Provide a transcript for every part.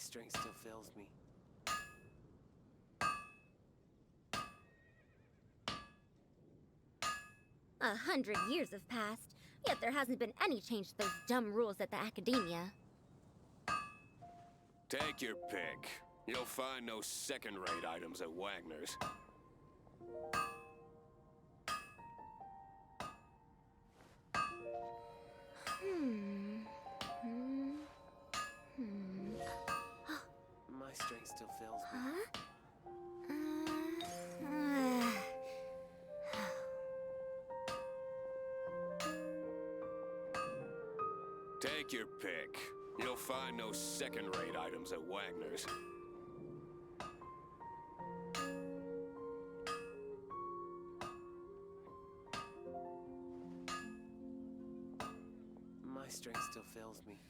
strength still fails me. 100 years have passed, yet there hasn't been any change to those dumb rules at the academia. Take your pick. You'll find no second-rate items at Wagner's. My strength still fails me. Huh? Take your pick. You'll find no second-rate items at Wagner's. My strength still fails me.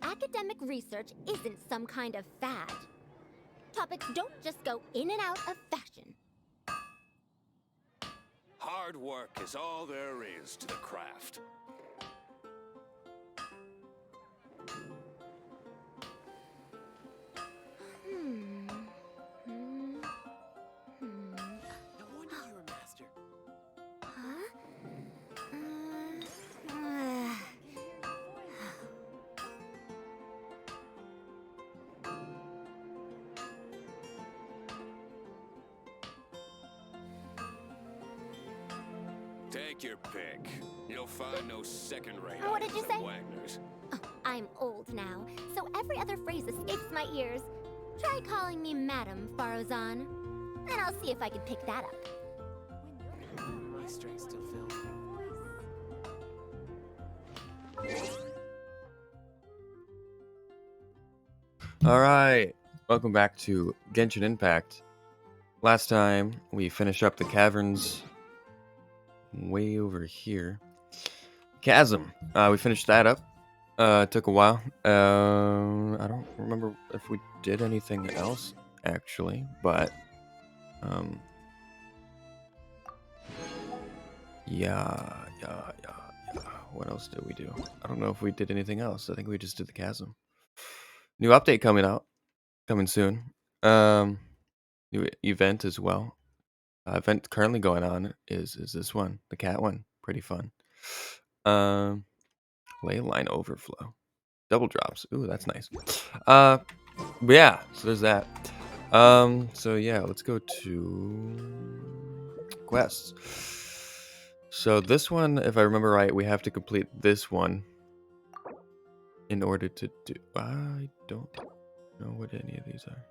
Academic research isn't some kind of fad. Topics don't just go in and out of fashion. Hard work is all there is to the craft. No wonder you're a master. Huh? Take your pick. You'll find no second-rate What did items you at say? Wagner's. Oh, I'm old now, so every other phrase escapes my ears. Try calling me Madam, Farozan, and I'll see if I can pick that up. My strength still fails me. Alright, welcome back to Genshin Impact. Last time we finished up the caverns way over here. Chasm, we finished that up. It took a while. I don't remember if we did anything else, actually, but yeah. What else did we do? I don't know if we did anything else. I think we just did the chasm. New update coming soon. New event as well. Event currently going on is this one, the cat one. Pretty fun. Ley line overflow. Double drops. Ooh, that's nice. But yeah, so there's that. So yeah, let's go to quests. So this one, if I remember right, we have to complete this one in order to do. I don't know what any of these are.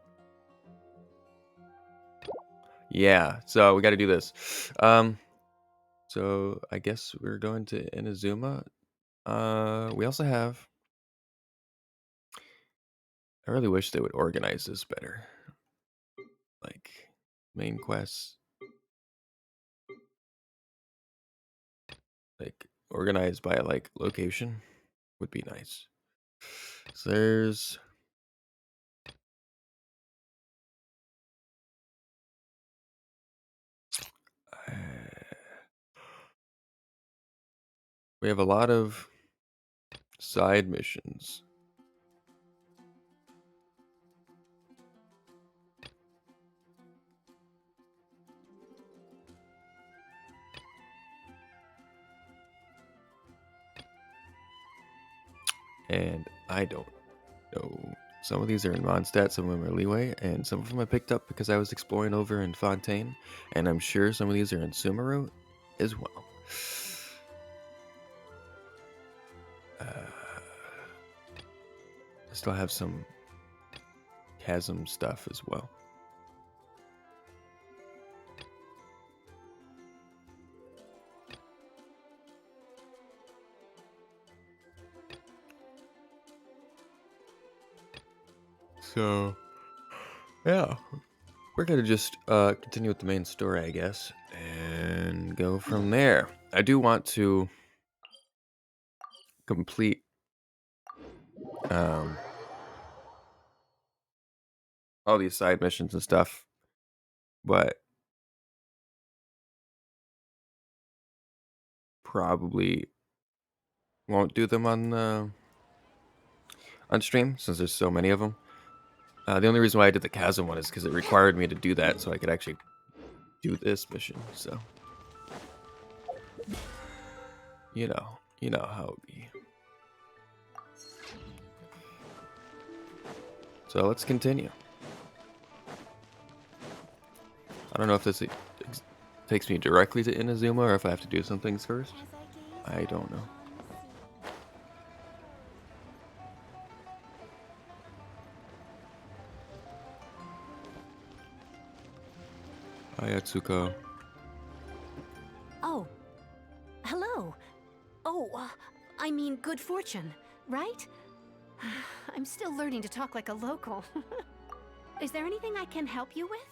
Yeah, so we got to do this. So I guess we're going to Inazuma. We also have. I really wish they would organize this better. Like main quests, like organized by like location, would be nice. So there's. We have a lot of side missions. And I don't know. Some of these are in Mondstadt, some of them are Leeway, and some of them I picked up because I was exploring over in Fontaine, and I'm sure some of these are in Sumeru as well. I still have some chasm stuff as well. So, yeah, we're gonna just continue with the main story, I guess, and go from there. I do want to complete all these side missions and stuff, but probably won't do them on on stream since there's so many of them. The only reason why I did the chasm one is because it required me to do that so I could actually do this mission. So, you know how it be. So let's continue. I don't know if this takes me directly to Inazuma or if I have to do some things first. I don't know. Hi, Atsuko. Oh, hello. Oh, I mean good fortune, right? I'm still learning to talk like a local. Is there anything I can help you with?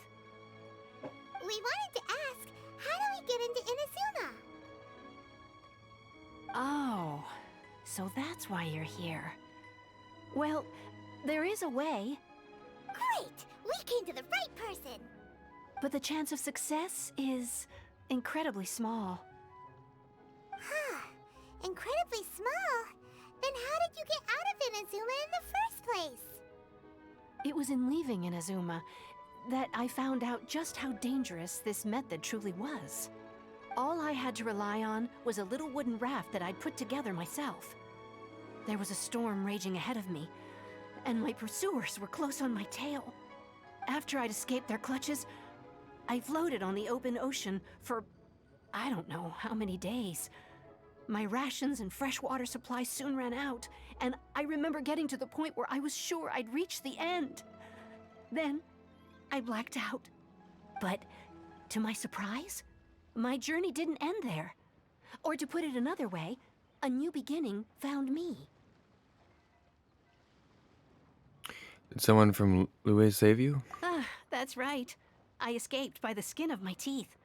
We wanted to ask, how do we get into Inazuma? Oh, so that's why you're here. Well, there is a way, Great! We came to the right person! but the chance of success is incredibly small. Huh. Incredibly small? Then how did you get out of Inazuma in the first place? It was in leaving Inazuma that I found out just how dangerous this method truly was. All I had to rely on was a little wooden raft that I'd put together myself. There was a storm raging ahead of me, and my pursuers were close on my tail. After I'd escaped their clutches, I floated on the open ocean for I don't know how many days. My rations and fresh water supply soon ran out, and I remember getting to the point where I was sure I'd reached the end. Then, I blacked out. But, to my surprise, my journey didn't end there. Or to put it another way, a new beginning found me. Did someone from Lue save you? Ah, that's right. I escaped by the skin of my teeth.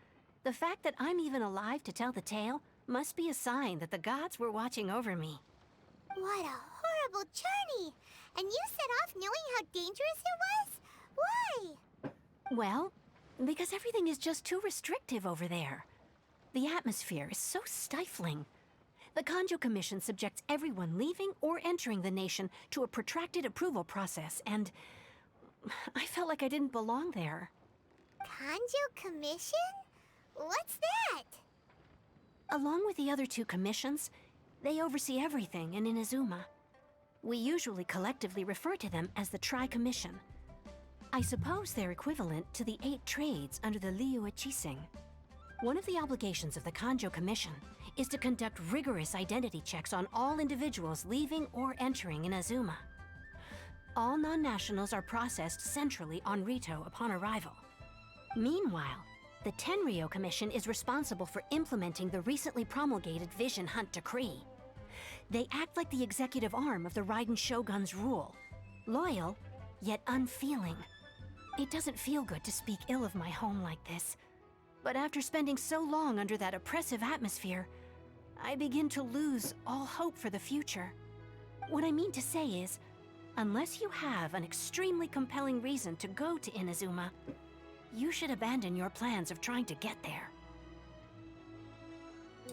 The fact that I'm even alive to tell the tale must be a sign that the gods were watching over me. What a horrible journey! And you set off knowing how dangerous it was? Why? Well, because everything is just too restrictive over there. The atmosphere is so stifling. The Kanjo Commission subjects everyone leaving or entering the nation to a protracted approval process, and I felt like I didn't belong there. Kanjo Commission? What's that? Along with the other two commissions, they oversee everything in Inazuma. We usually collectively refer to them as the Tri-Commission. I suppose they're equivalent to the 8 trades under the Liyue Chising. One of the obligations of the Kanjo Commission is to conduct rigorous identity checks on all individuals leaving or entering Inazuma. All non-nationals are processed centrally on Rito upon arrival. Meanwhile, the Tenryo Commission is responsible for implementing the recently promulgated Vision Hunt Decree. They act like the executive arm of the Raiden Shogun's rule. Loyal, yet unfeeling. It doesn't feel good to speak ill of my home like this. But after spending so long under that oppressive atmosphere, I begin to lose all hope for the future. What I mean to say is, unless you have an extremely compelling reason to go to Inazuma, you should abandon your plans of trying to get there.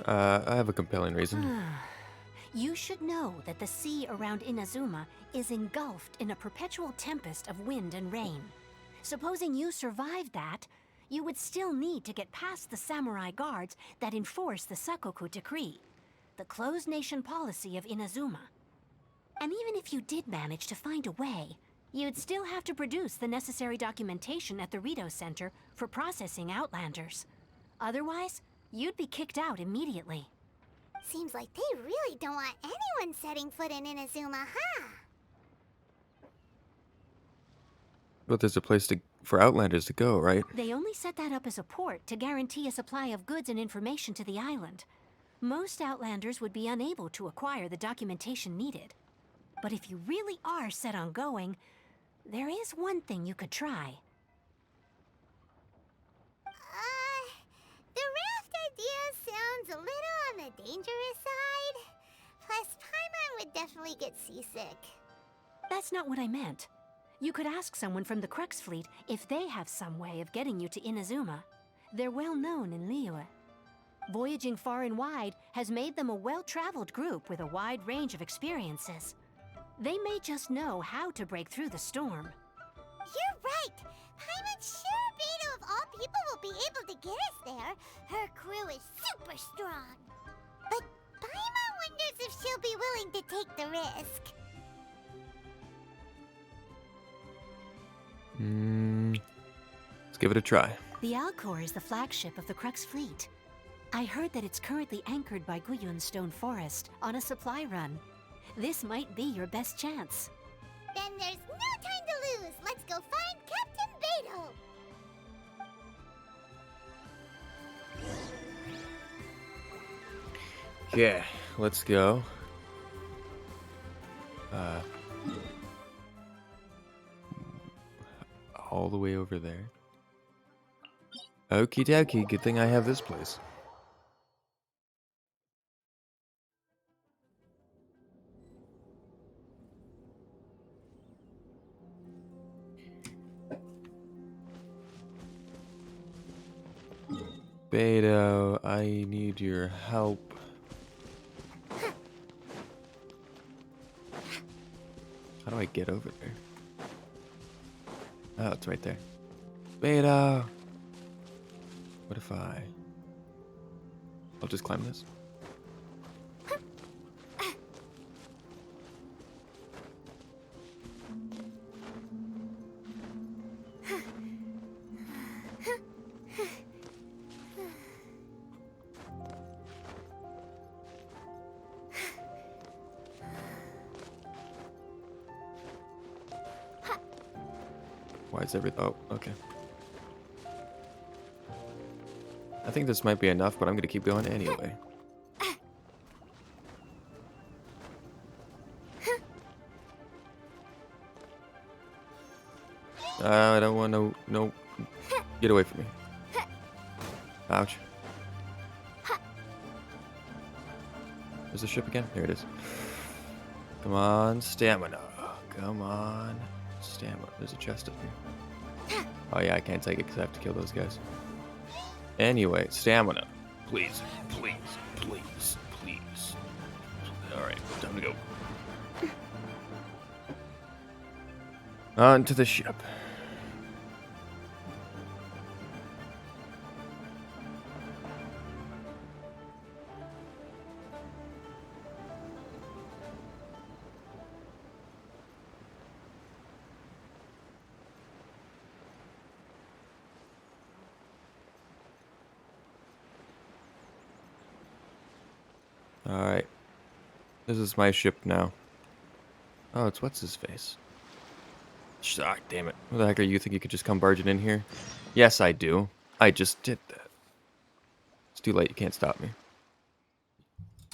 I have a compelling reason. You should know that the sea around Inazuma is engulfed in a perpetual tempest of wind and rain. Supposing you survived that, you would still need to get past the samurai guards that enforce the Sakoku Decree, the closed nation policy of Inazuma. And even if you did manage to find a way, you'd still have to produce the necessary documentation at the Rito Center for processing Outlanders. Otherwise, you'd be kicked out immediately. Seems like they really don't want anyone setting foot in Inazuma, huh? But there's a place for Outlanders to go, right? They only set that up as a port to guarantee a supply of goods and information to the island. Most Outlanders would be unable to acquire the documentation needed. But if you really are set on going, there is one thing you could try. The raft idea sounds a little on the dangerous side. Plus, Paimon would definitely get seasick. That's not what I meant. You could ask someone from the Crux Fleet if they have some way of getting you to Inazuma. They're well known in Liyue. Voyaging far and wide has made them a well-traveled group with a wide range of experiences. They may just know how to break through the storm. You're right. Paimon's sure Beidou of all people will be able to get us there. Her crew is super strong. But Paimon wonders if she'll be willing to take the risk. Let's give it a try. The Alcor is the flagship of the Crux fleet. I heard that it's currently anchored by Guyun's Stone Forest on a supply run. This might be your best chance. Then there's no time to lose. Let's go find Captain Beidou. Yeah, let's go. All the way over there. Okie dokie, good thing I have this place. Beidou, I need your help. How do I get over there? Oh, it's right there. Beidou! What if I'll just climb this? Why is everything? Oh, okay. I think this might be enough, but I'm gonna keep going anyway. I don't want to. No. Get away from me. Ouch. There's the ship again? There it is. Come on, stamina. Come on. Stamina. There's a chest up here. Oh yeah, I can't take it because I have to kill those guys. Anyway, stamina. Please, please, please, please. Alright, time to go. On to the ship. Alright. This is my ship now. Oh, it's what's his face? Ah, damn it. Who the heck are you? Think you could just come barging in here? Yes, I do. I just did that. It's too late. You can't stop me.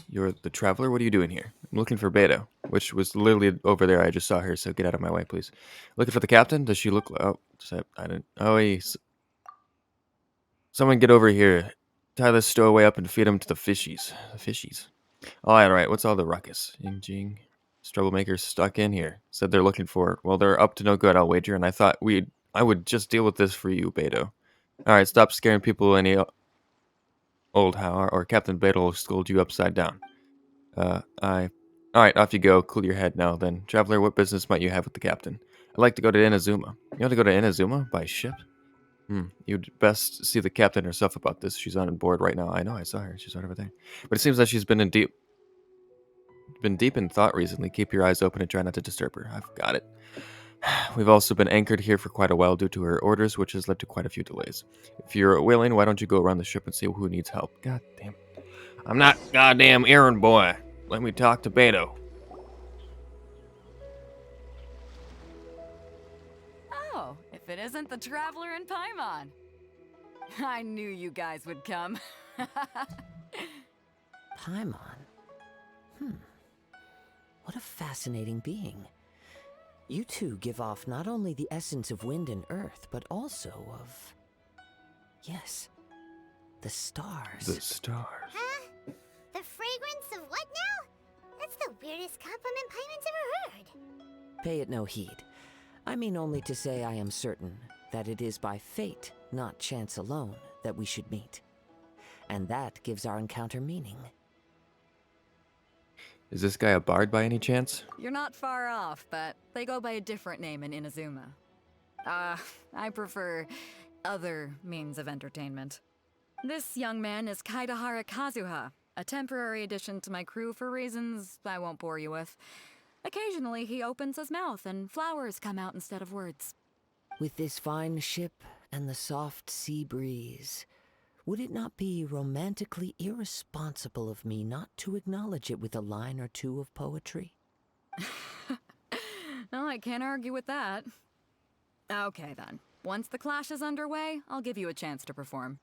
You're the traveler? What are you doing here? I'm looking for Beidou, which was literally over there. I just saw her, so get out of my way, please. Looking for the captain? Does she look... Oh, I didn't... Oh, someone get over here. Tie this stowaway up and feed him to the fishies. The fishies. Alright, what's all the ruckus? Ying Jing. Troublemakers stuck in here. Said they're looking for... Well, they're up to no good, I'll wager, and I thought I would just deal with this for you, Beidou. Alright, stop scaring people any old how, or Captain Beidou will scold you upside down. Alright, off you go. Cool your head now, then. Traveler, what business might you have with the captain? I'd like to go to Inazuma. You want to go to Inazuma? By ship? You'd best see the captain herself about this. She's on board right now. I know, I saw her. She's right over there. But it seems that she's been deep in thought recently. Keep your eyes open and try not to disturb her. I've got it. We've also been anchored here for quite a while due to her orders, which has led to quite a few delays. If you're willing, why don't you go around the ship and see who needs help? God damn. I'm not goddamn errand boy. Let me talk to Beidou. Oh, if it isn't the traveler in Paimon. I knew you guys would come. Paimon? What a fascinating being. You two give off not only the essence of wind and earth, but also of... Yes, the stars. The stars. Huh? The fragrance of what now? That's the weirdest compliment Paimon's ever heard. Pay it no heed. I mean only to say I am certain that it is by fate, not chance alone, that we should meet. And that gives our encounter meaning. Is this guy a bard by any chance? You're not far off, but they go by a different name in Inazuma. I prefer other means of entertainment. This young man is Kaidahara Kazuha, a temporary addition to my crew for reasons I won't bore you with. Occasionally, he opens his mouth and flowers come out instead of words. With this fine ship and the soft sea breeze, would it not be romantically irresponsible of me not to acknowledge it with a line or two of poetry? Well, I can't argue with that. Okay then. Once the clash is underway, I'll give you a chance to perform.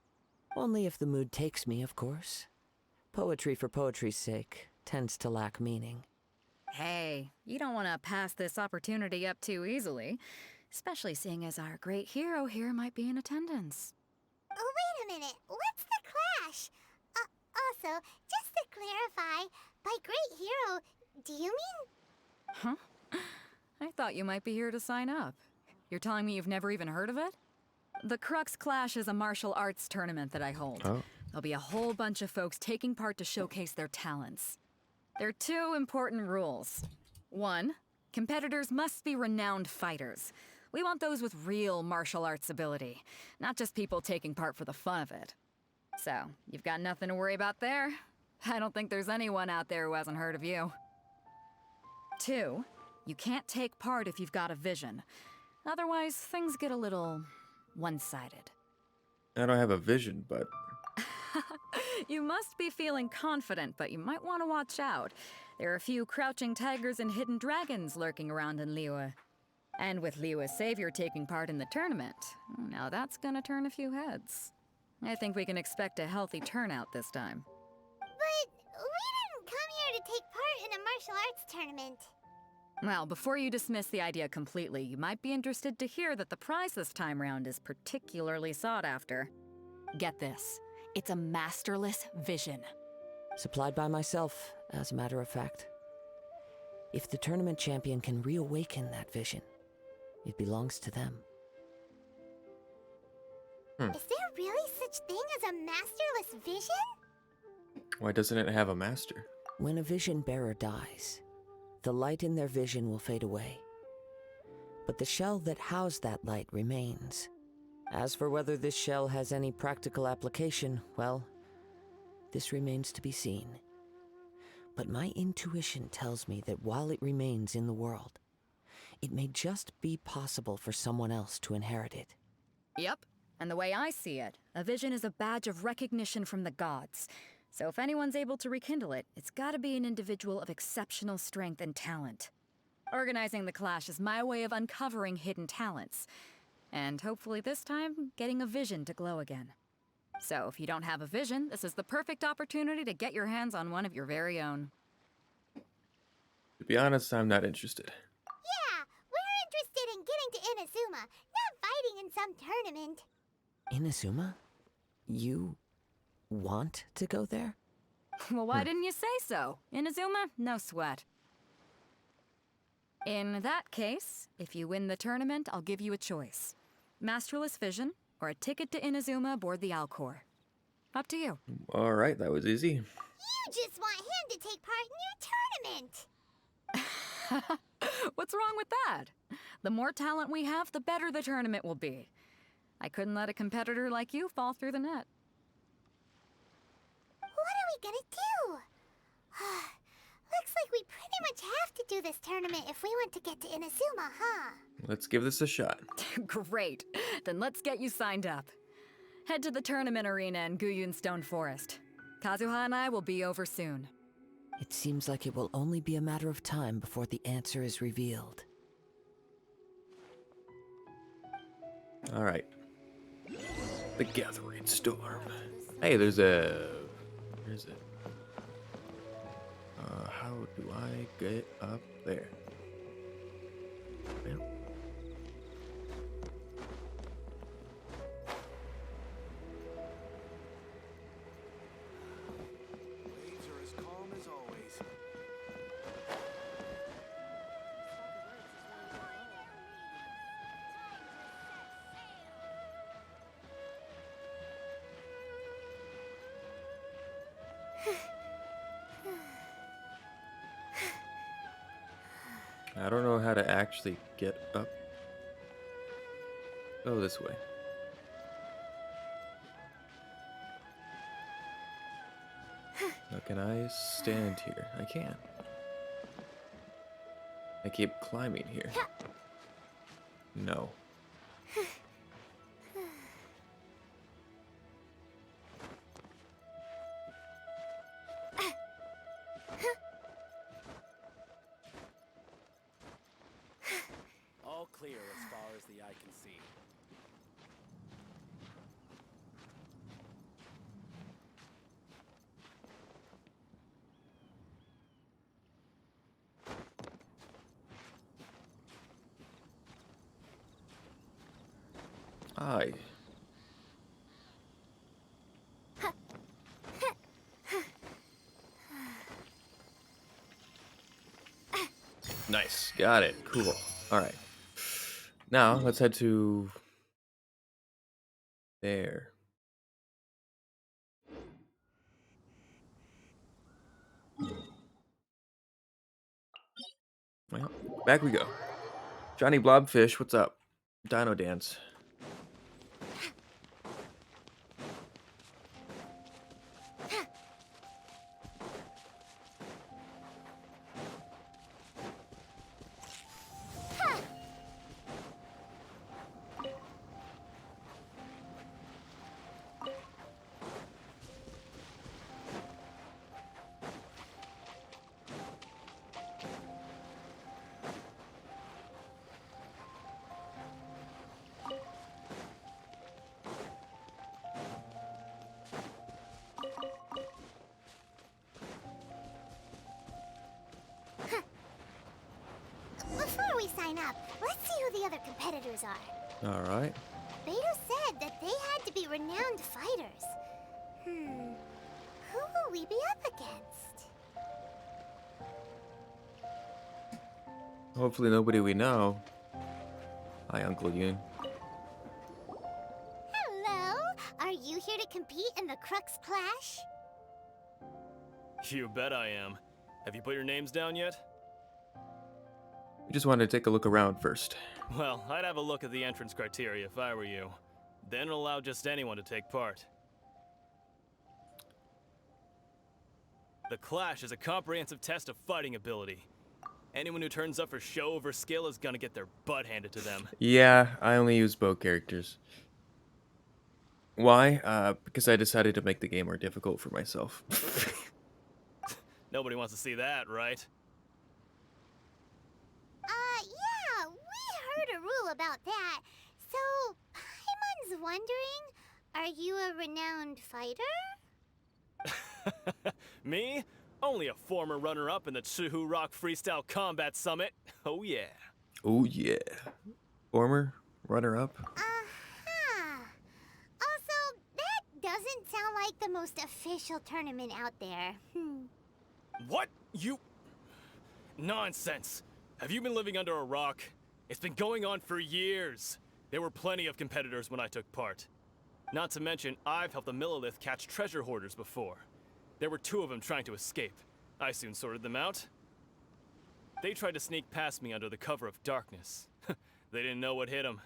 Only if the mood takes me, of course. Poetry for poetry's sake tends to lack meaning. Hey, you don't want to pass this opportunity up too easily, especially seeing as our great hero here might be in attendance. Oh, wait a minute. What's the clash? Also, just to clarify, by great hero, do you mean... Huh? I thought you might be here to sign up. You're telling me you've never even heard of it? The Crux Clash is a martial arts tournament that I hold. Oh. There'll be a whole bunch of folks taking part to showcase their talents. There are 2 important rules. 1, competitors must be renowned fighters. We want those with real martial arts ability, not just people taking part for the fun of it. So, you've got nothing to worry about there. I don't think there's anyone out there who hasn't heard of you. 2, you can't take part if you've got a vision. Otherwise, things get a little one-sided. I don't have a vision, but You must be feeling confident, but you might want to watch out. There are a few crouching tigers and hidden dragons lurking around in Liyue. And with Liyue's savior taking part in the tournament, now that's gonna turn a few heads. I think we can expect a healthy turnout this time. But we didn't come here to take part in a martial arts tournament. Well, before you dismiss the idea completely, you might be interested to hear that the prize this time round is particularly sought after. Get this. It's a masterless vision. Supplied by myself, as a matter of fact. If the tournament champion can reawaken that vision, it belongs to them. Is there really such thing as a masterless vision? why doesn't it have a master? When a vision bearer dies, the light in their vision will fade away. But the shell that housed that light remains. As for whether this shell has any practical application, well, this remains to be seen. But my intuition tells me that while it remains in the world, it may just be possible for someone else to inherit it. Yep, and the way I see it, a vision is a badge of recognition from the gods. So if anyone's able to rekindle it, it's gotta be an individual of exceptional strength and talent. Organizing the clash is my way of uncovering hidden talents. And hopefully this time, getting a vision to glow again. So if you don't have a vision, this is the perfect opportunity to get your hands on one of your very own. To be honest, I'm not interested. Yeah, we're interested in getting to Inazuma, not fighting in some tournament. Inazuma? You want to go there? Well, why didn't you say so? Inazuma? No sweat. In that case, if you win the tournament, I'll give you a choice. Masterless Vision, or a ticket to Inazuma aboard the Alcor. Up to you. All right, that was easy. You just want him to take part in your tournament. What's wrong with that? The more talent we have, the better the tournament will be. I couldn't let a competitor like you fall through the net. What are we gonna do? Looks like we pretty much have to do this tournament if we want to get to Inazuma, huh? Let's give this a shot. Great. Then let's get you signed up. Head to the tournament arena in Guyun Stone Forest. Kazuha and I will be over soon. It seems like it will only be a matter of time before the answer is revealed. All right. The Gathering Storm. Hey, there's a... Where is it? How do I get up there? Well. Waves are as calm as always. I don't know how to actually get up. Oh, this way. Now, can I stand here? I can. I keep climbing here. No. All clear as far as the eye can see. Hi. Nice. Got it. Cool. All right. Now, let's head to there. Well, back we go. Johnny Blobfish, what's up? Dino Dance. Before we sign up, let's see who the other competitors are. All right. Beidou said that they had to be renowned fighters. Who will we be up against? Hopefully nobody we know. Hi, Uncle Yoon. Hello! Are you here to compete in the Crux Clash? You bet I am. Have you put your names down yet? We just wanted to take a look around first. Well, I'd have a look at the entrance criteria if I were you. Then allow just anyone to take part. The Clash is a comprehensive test of fighting ability. Anyone who turns up for show over skill is gonna get their butt handed to them. Yeah, I only use bow characters. Why? Because I decided to make the game more difficult for myself. Nobody wants to see that, right? Yeah, we heard a rule about that. So, Paimon's wondering, are you a renowned fighter? Me? Only a former runner-up in the Chihu Rock Freestyle Combat Summit. Oh yeah. Oh yeah. Former runner-up. Uh-huh. Also, that doesn't sound like the most official tournament out there. What? You... Nonsense. Have you been living under a rock? It's been going on for years. There were plenty of competitors when I took part. Not to mention, I've helped the Millilith catch treasure hoarders before. There were 2 of them trying to escape. I soon sorted them out. They tried to sneak past me under the cover of darkness. They didn't know what hit them.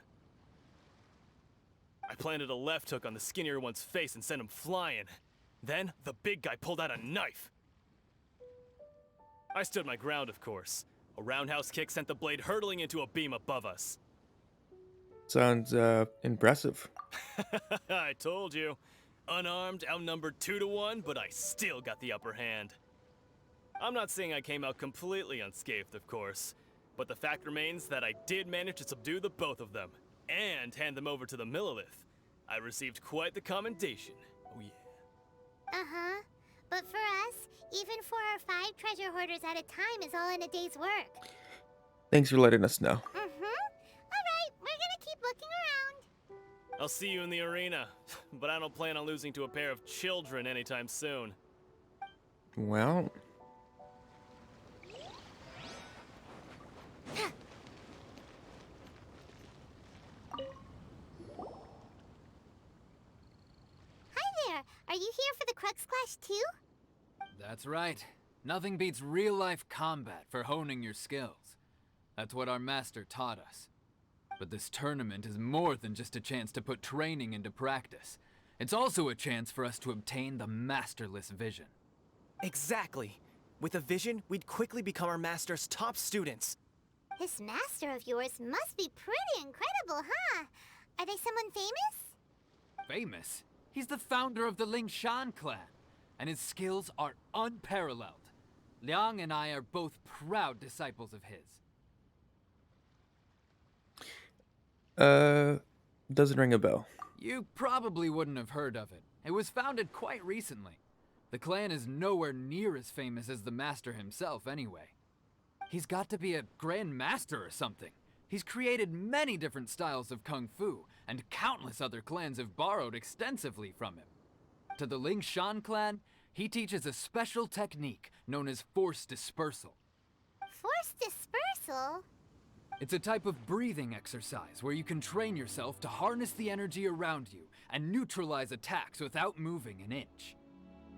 I planted a left hook on the skinnier one's face and sent him flying. Then, the big guy pulled out a knife. I stood my ground, of course. A roundhouse kick sent the blade hurtling into a beam above us. Sounds impressive. I told you. Unarmed, outnumbered 2 to 1, but I still got the upper hand. I'm not saying I came out completely unscathed, of course, but the fact remains that I did manage to subdue the both of them, and hand them over to the Millilith. I received quite the commendation. Oh yeah. Uh-huh. But for us, even 4 or 5 treasure hoarders at a time is all in a day's work. Thanks for letting us know. Alright, we're gonna keep looking around. I'll see you in the arena, but I don't plan on losing to a pair of children anytime soon. Well, Hi there, are you here for the Crux Clash too? That's right. Nothing beats real-life combat for honing your skills. That's what our master taught us. But this tournament is more than just a chance to put training into practice. It's also a chance for us to obtain the masterless vision. Exactly. With a vision, we'd quickly become our master's top students. This master of yours must be pretty incredible, huh? Are they someone famous? Famous? He's the founder of the Lingshan clan, and his skills are unparalleled. Liang and I are both proud disciples of his. Doesn't ring a bell. You probably wouldn't have heard of it. It was founded quite recently. The clan is nowhere near as famous as the master himself anyway. He's got to be a grand master or something. He's created many different styles of kung fu, and countless other clans have borrowed extensively from him. To the Lingshan clan, he teaches a special technique known as force dispersal. Force dispersal? It's a type of breathing exercise where you can train yourself to harness the energy around you and neutralize attacks without moving an inch.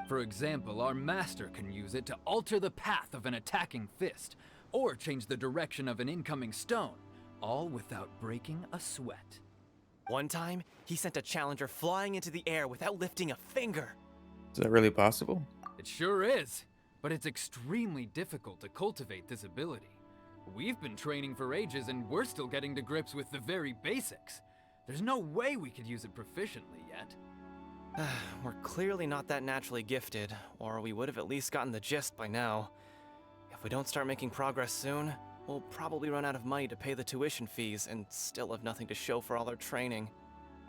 For example, our master can use it to alter the path of an attacking fist, or change the direction of an incoming stone, all without breaking a sweat. One time, he sent a challenger flying into the air without lifting a finger. Is that really possible? It sure is, but it's extremely difficult to cultivate this ability. We've been training for ages and we're still getting to grips with the very basics. There's no way we could use it proficiently yet. We're clearly not that naturally gifted, or we would have at least gotten the gist by now. If we don't start making progress soon, we'll probably run out of money to pay the tuition fees and still have nothing to show for all our training.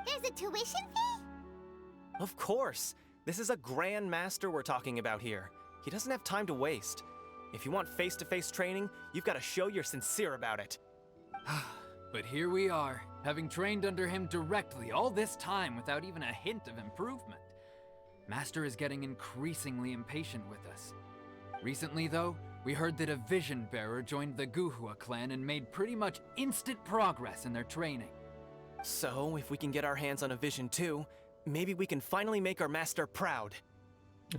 There's a tuition fee? Of course! This is a grand master we're talking about here. He doesn't have time to waste. If you want face-to-face training, you've got to show you're sincere about it. But here we are, having trained under him directly all this time without even a hint of improvement. Master is getting increasingly impatient with us. Recently, though, we heard that a vision bearer joined the Guhua clan and made pretty much instant progress in their training. So, if we can get our hands on a vision too, maybe we can finally make our master proud.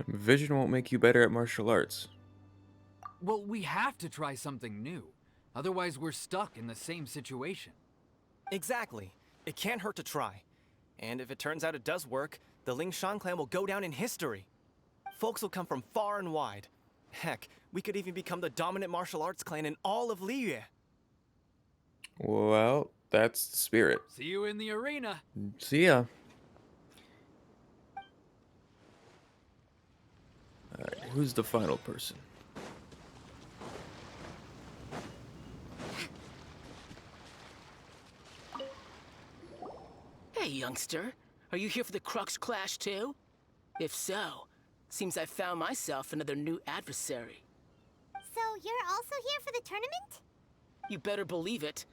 Vision won't make you better at martial arts. Well, we have to try something new. Otherwise, we're stuck in the same situation. Exactly. It can't hurt to try. And if it turns out it does work, the Lingshan clan will go down in history. Folks will come from far and wide. Heck, we could even become the dominant martial arts clan in all of Liyue. Well, that's the spirit. See you in the arena. See ya. Alright, who's the final person? Hey, youngster. Are you here for the Crux Clash too? If so, seems I found myself another new adversary. So you're also here for the tournament? You better believe it.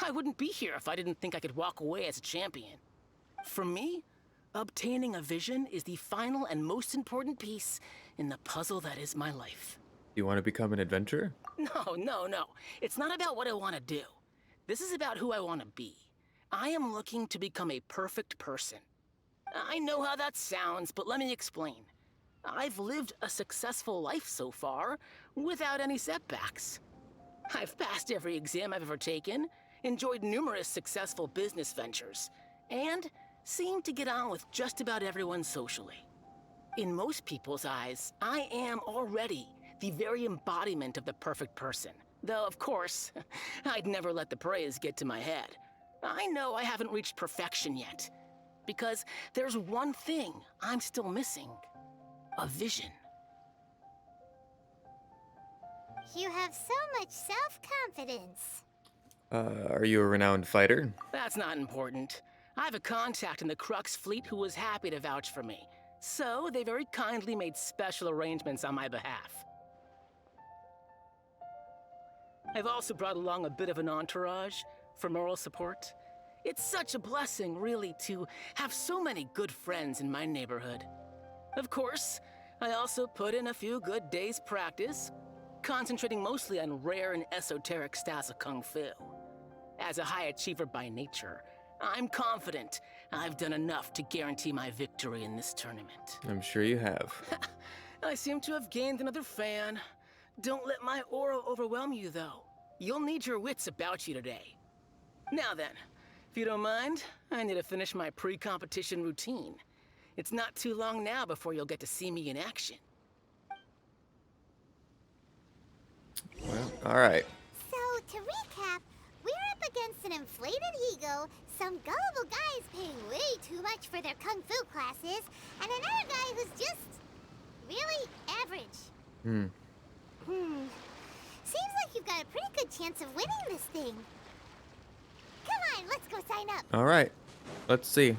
I wouldn't be here if I didn't think I could walk away as a champion. For me, obtaining a vision is the final and most important piece in the puzzle that is my life. You want to become an adventurer? No. It's not about what I want to do. This is about who I want to be. I am looking to become a perfect person. I know how that sounds, but let me explain. I've lived a successful life so far, without any setbacks. I've passed every exam I've ever taken, enjoyed numerous successful business ventures, and seem to get on with just about everyone socially. In most people's eyes, I am already the very embodiment of the perfect person. Though, of course, I'd never let the praise get to my head. I know I haven't reached perfection yet, because there's one thing I'm still missing. A vision. You have so much self-confidence. Are you a renowned fighter? That's not important. I have a contact in the Crux fleet who was happy to vouch for me. So they very kindly made special arrangements on my behalf. I've also brought along a bit of an entourage for moral support. It's such a blessing, really, to have so many good friends in my neighborhood. Of course, I also put in a few good days' practice, concentrating mostly on rare and esoteric styles of kung fu. As a high achiever by nature, I'm confident I've done enough to guarantee my victory in this tournament. I'm sure you have. I seem to have gained another fan. Don't let my aura overwhelm you, though. You'll need your wits about you today. Now then, if you don't mind, I need to finish my pre-competition routine. It's not too long now before you'll get to see me in action. Well, all right. So, to recap, we're up against an inflated ego, some gullible guys paying way too much for their kung fu classes, and another guy who's just really average. Seems like you've got a pretty good chance of winning this thing. Come on, let's go sign up. All right. Let's see.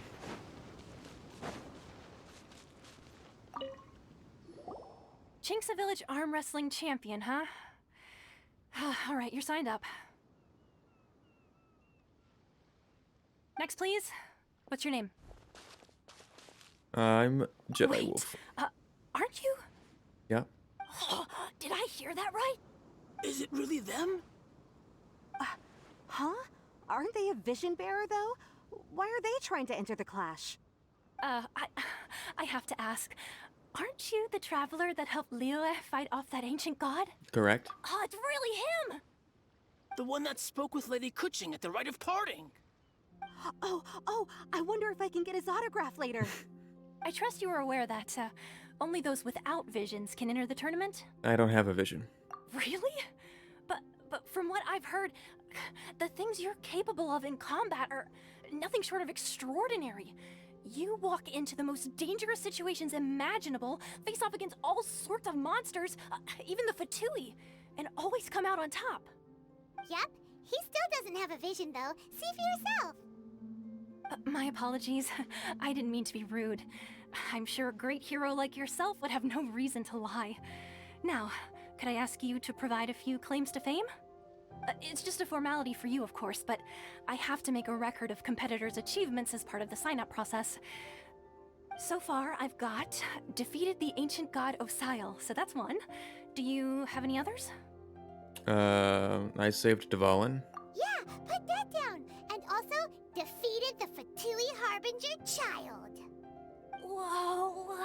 Chinksa Village arm wrestling champion, huh? All right, you're signed up. Next, please. What's your name? I'm Jedi Wait, Wolf. aren't you? Yeah. Did I hear that right? Is it really them? Huh? Aren't they a vision bearer, though? Why are they trying to enter the clash? I have to ask. Aren't you the traveler that helped Liyue fight off that ancient god? Correct. Oh, it's really him! The one that spoke with Lady Kuching at the rite of parting. Oh, I wonder if I can get his autograph later. I trust you are aware that only those without visions can enter the tournament? I don't have a vision. Really? But from what I've heard, the things you're capable of in combat are nothing short of extraordinary. You walk into the most dangerous situations imaginable, face off against all sorts of monsters, even the Fatui, and always come out on top. Yep, he still doesn't have a vision, though. See for yourself. My apologies. I didn't mean to be rude. I'm sure a great hero like yourself would have no reason to lie. Now, could I ask you to provide a few claims to fame? It's just a formality for you, of course, but I have to make a record of competitors' achievements as part of the sign-up process. So far, I've got defeated the ancient god Osial, so that's one. Do you have any others? I saved Dvalin. Yeah, put that down. And also, defeated the Fatui Harbinger child. Whoa.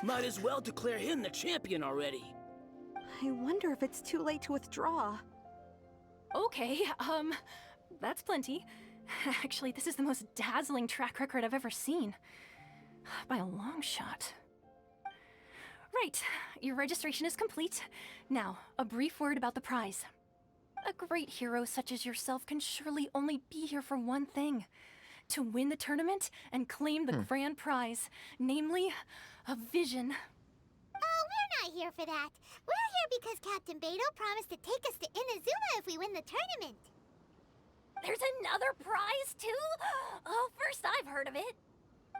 Might as well declare him the champion already. I wonder if it's too late to withdraw. Okay, that's plenty. Actually, this is the most dazzling track record I've ever seen. By a long shot. Right, your registration is complete. Now, a brief word about the prize. A great hero such as yourself can surely only be here for one thing. To win the tournament and claim the grand prize, namely, a vision. Oh, we're not here for that. We're here because Captain Beidou promised to take us to Inazuma if we win the tournament. There's another prize, too? Oh, first I've heard of it.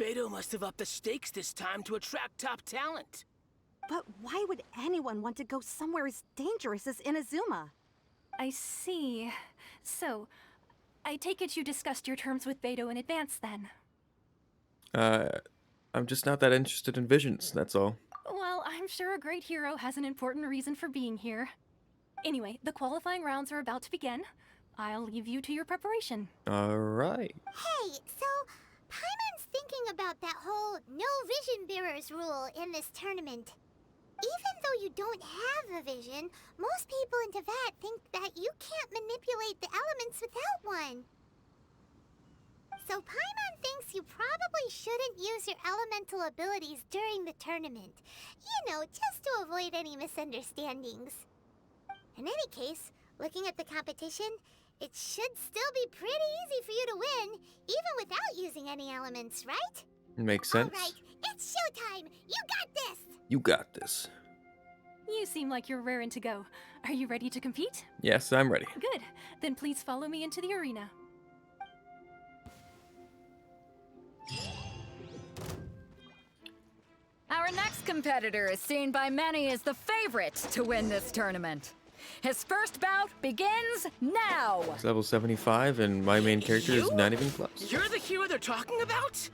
Beidou must have upped the stakes this time to attract top talent. But why would anyone want to go somewhere as dangerous as Inazuma? I see. So, I take it you discussed your terms with Beidou in advance, then? I'm just not that interested in visions, that's all. Well, I'm sure a great hero has an important reason for being here. Anyway, the qualifying rounds are about to begin. I'll leave you to your preparation. Alright. Hey, so Paimon's thinking about that whole no vision bearers rule in this tournament. Even though you don't have a vision, most people in Teyvat think that you can't manipulate the elements without one. So Paimon thinks you probably shouldn't use your elemental abilities during the tournament. You know, just to avoid any misunderstandings. In any case, looking at the competition, it should still be pretty easy for you to win, even without using any elements, right? Makes sense. All right, it's showtime! You got this! You got this. You seem like you're raring to go. Are you ready to compete? Yes, I'm ready. Good. Then please follow me into the arena. Our next competitor is seen by many as the favorite to win this tournament. His first bout begins now! It's level 75 and my main character is You? not even close. You're the hero they're talking about?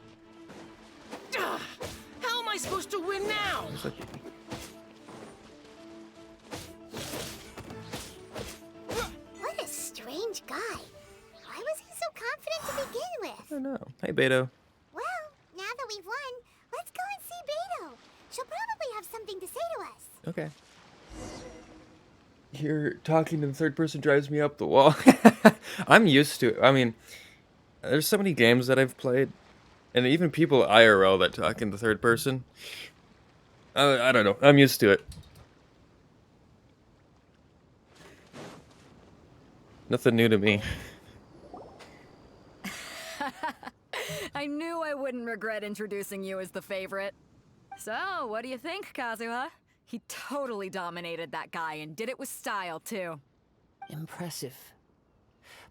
Ugh, how am I supposed to win now? It's like- What a strange guy. Why was he so confident to begin I with? don't know. Hey, Beidou. Well, now that we've won, let's go and see Beidou. She'll probably have something to say to us. Okay. Here, talking in third person drives me up the wall. I'm used to it. I mean, there's so many games that I've played, and even people IRL that talk in the third person. I don't know. I'm used to it. Nothing new to me. I knew I wouldn't regret introducing you as the favorite. So, what do you think, Kazuha? He totally dominated that guy and did it with style, too. Impressive.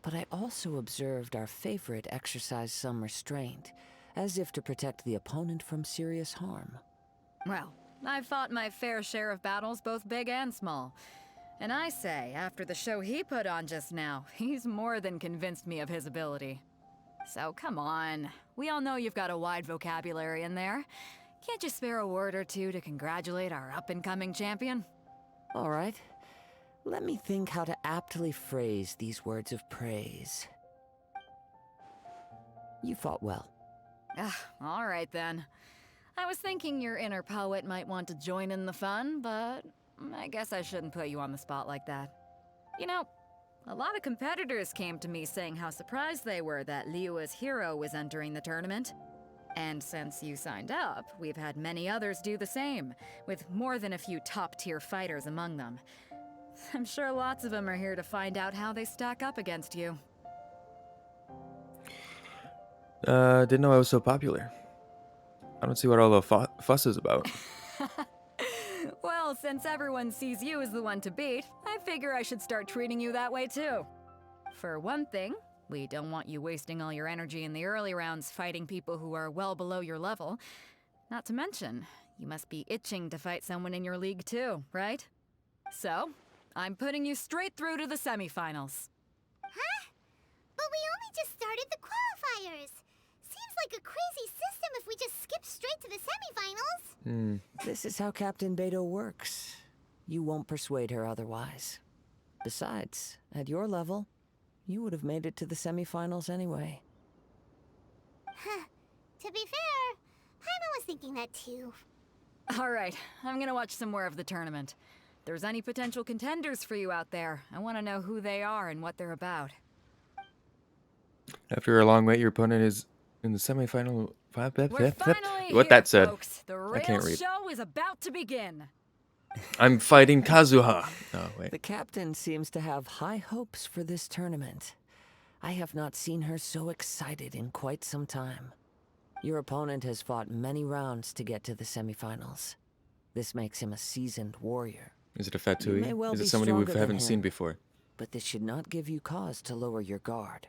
But I also observed our favorite exercise some restraint, as if to protect the opponent from serious harm. Well, I've fought my fair share of battles, both big and small. And I say, after the show he put on just now, he's more than convinced me of his ability. So come on, we all know you've got a wide vocabulary in there. Can't you spare a word or two to congratulate our up-and-coming champion? All right. Let me think how to aptly phrase these words of praise. You fought well. All right then. I was thinking your inner poet might want to join in the fun, but I guess I shouldn't put you on the spot like that. You know, a lot of competitors came to me saying how surprised they were that Liyue's hero was entering the tournament. And since you signed up, we've had many others do the same, with more than a few top-tier fighters among them. I'm sure lots of them are here to find out how they stack up against you. Didn't know I was so popular. I don't see what all the fuss is about. Well, since everyone sees you as the one to beat, I figure I should start treating you that way too. For one thing, we don't want you wasting all your energy in the early rounds fighting people who are well below your level. Not to mention, you must be itching to fight someone in your league too, right? So, I'm putting you straight through to the semifinals. Huh? But we only just started the qualifiers. Seems like a crazy system if we just skip straight to the semifinals. This is how Captain Beidou works. You won't persuade her otherwise. Besides, at your level, you would have made it to the semifinals anyway. Huh. To be fair, Paimon was thinking that too. Alright, I'm gonna watch some more of the tournament. If there's any potential contenders for you out there, I want to know who they are and what they're about. After a long wait, your opponent is in the semifinal. We're finally What here, that said. folks. The I can't real read. show is about to begin. I'm fighting Kazuha. Oh, wait. The captain seems to have high hopes for this tournament. I have not seen her so excited in quite some time. Your opponent has fought many rounds to get to the semifinals. This makes him a seasoned warrior. Is it a You Fatui? may well Is be it somebody we stronger than haven't seen him. before? But this should not give you cause to lower your guard.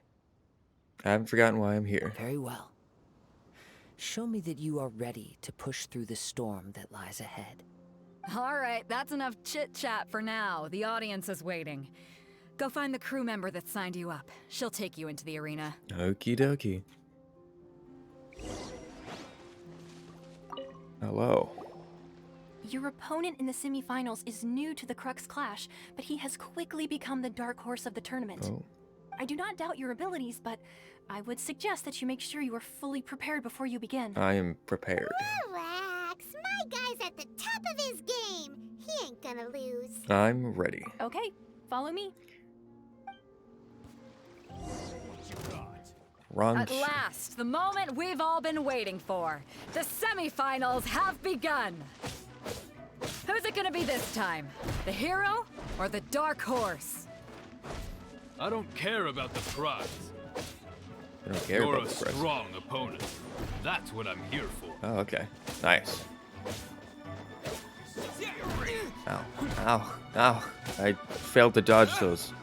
I haven't forgotten why I'm here. Very well. Show me that you are ready to push through the storm that lies ahead. Alright, that's enough chit-chat for now. The audience is waiting. Go find the crew member that signed you up. She'll take you into the arena. Okie dokie. Hello. Your opponent in the semifinals is new to the Crux Clash, but he has quickly become the dark horse of the tournament. Oh. I do not doubt your abilities, but I would suggest that you make sure you are fully prepared before you begin. I am prepared. Relax. My guy's at the top of his game. He ain't gonna lose. I'm ready. Okay, follow me. Wrong. At last, the moment we've all been waiting for. The semifinals have begun. Who's it gonna be this time? The hero or the dark horse? I don't care about the prize. I don't care You're about a the press. strong opponent. That's what I'm here for. Oh, okay. Nice. Ow. Ow. Ow. I failed to dodge those.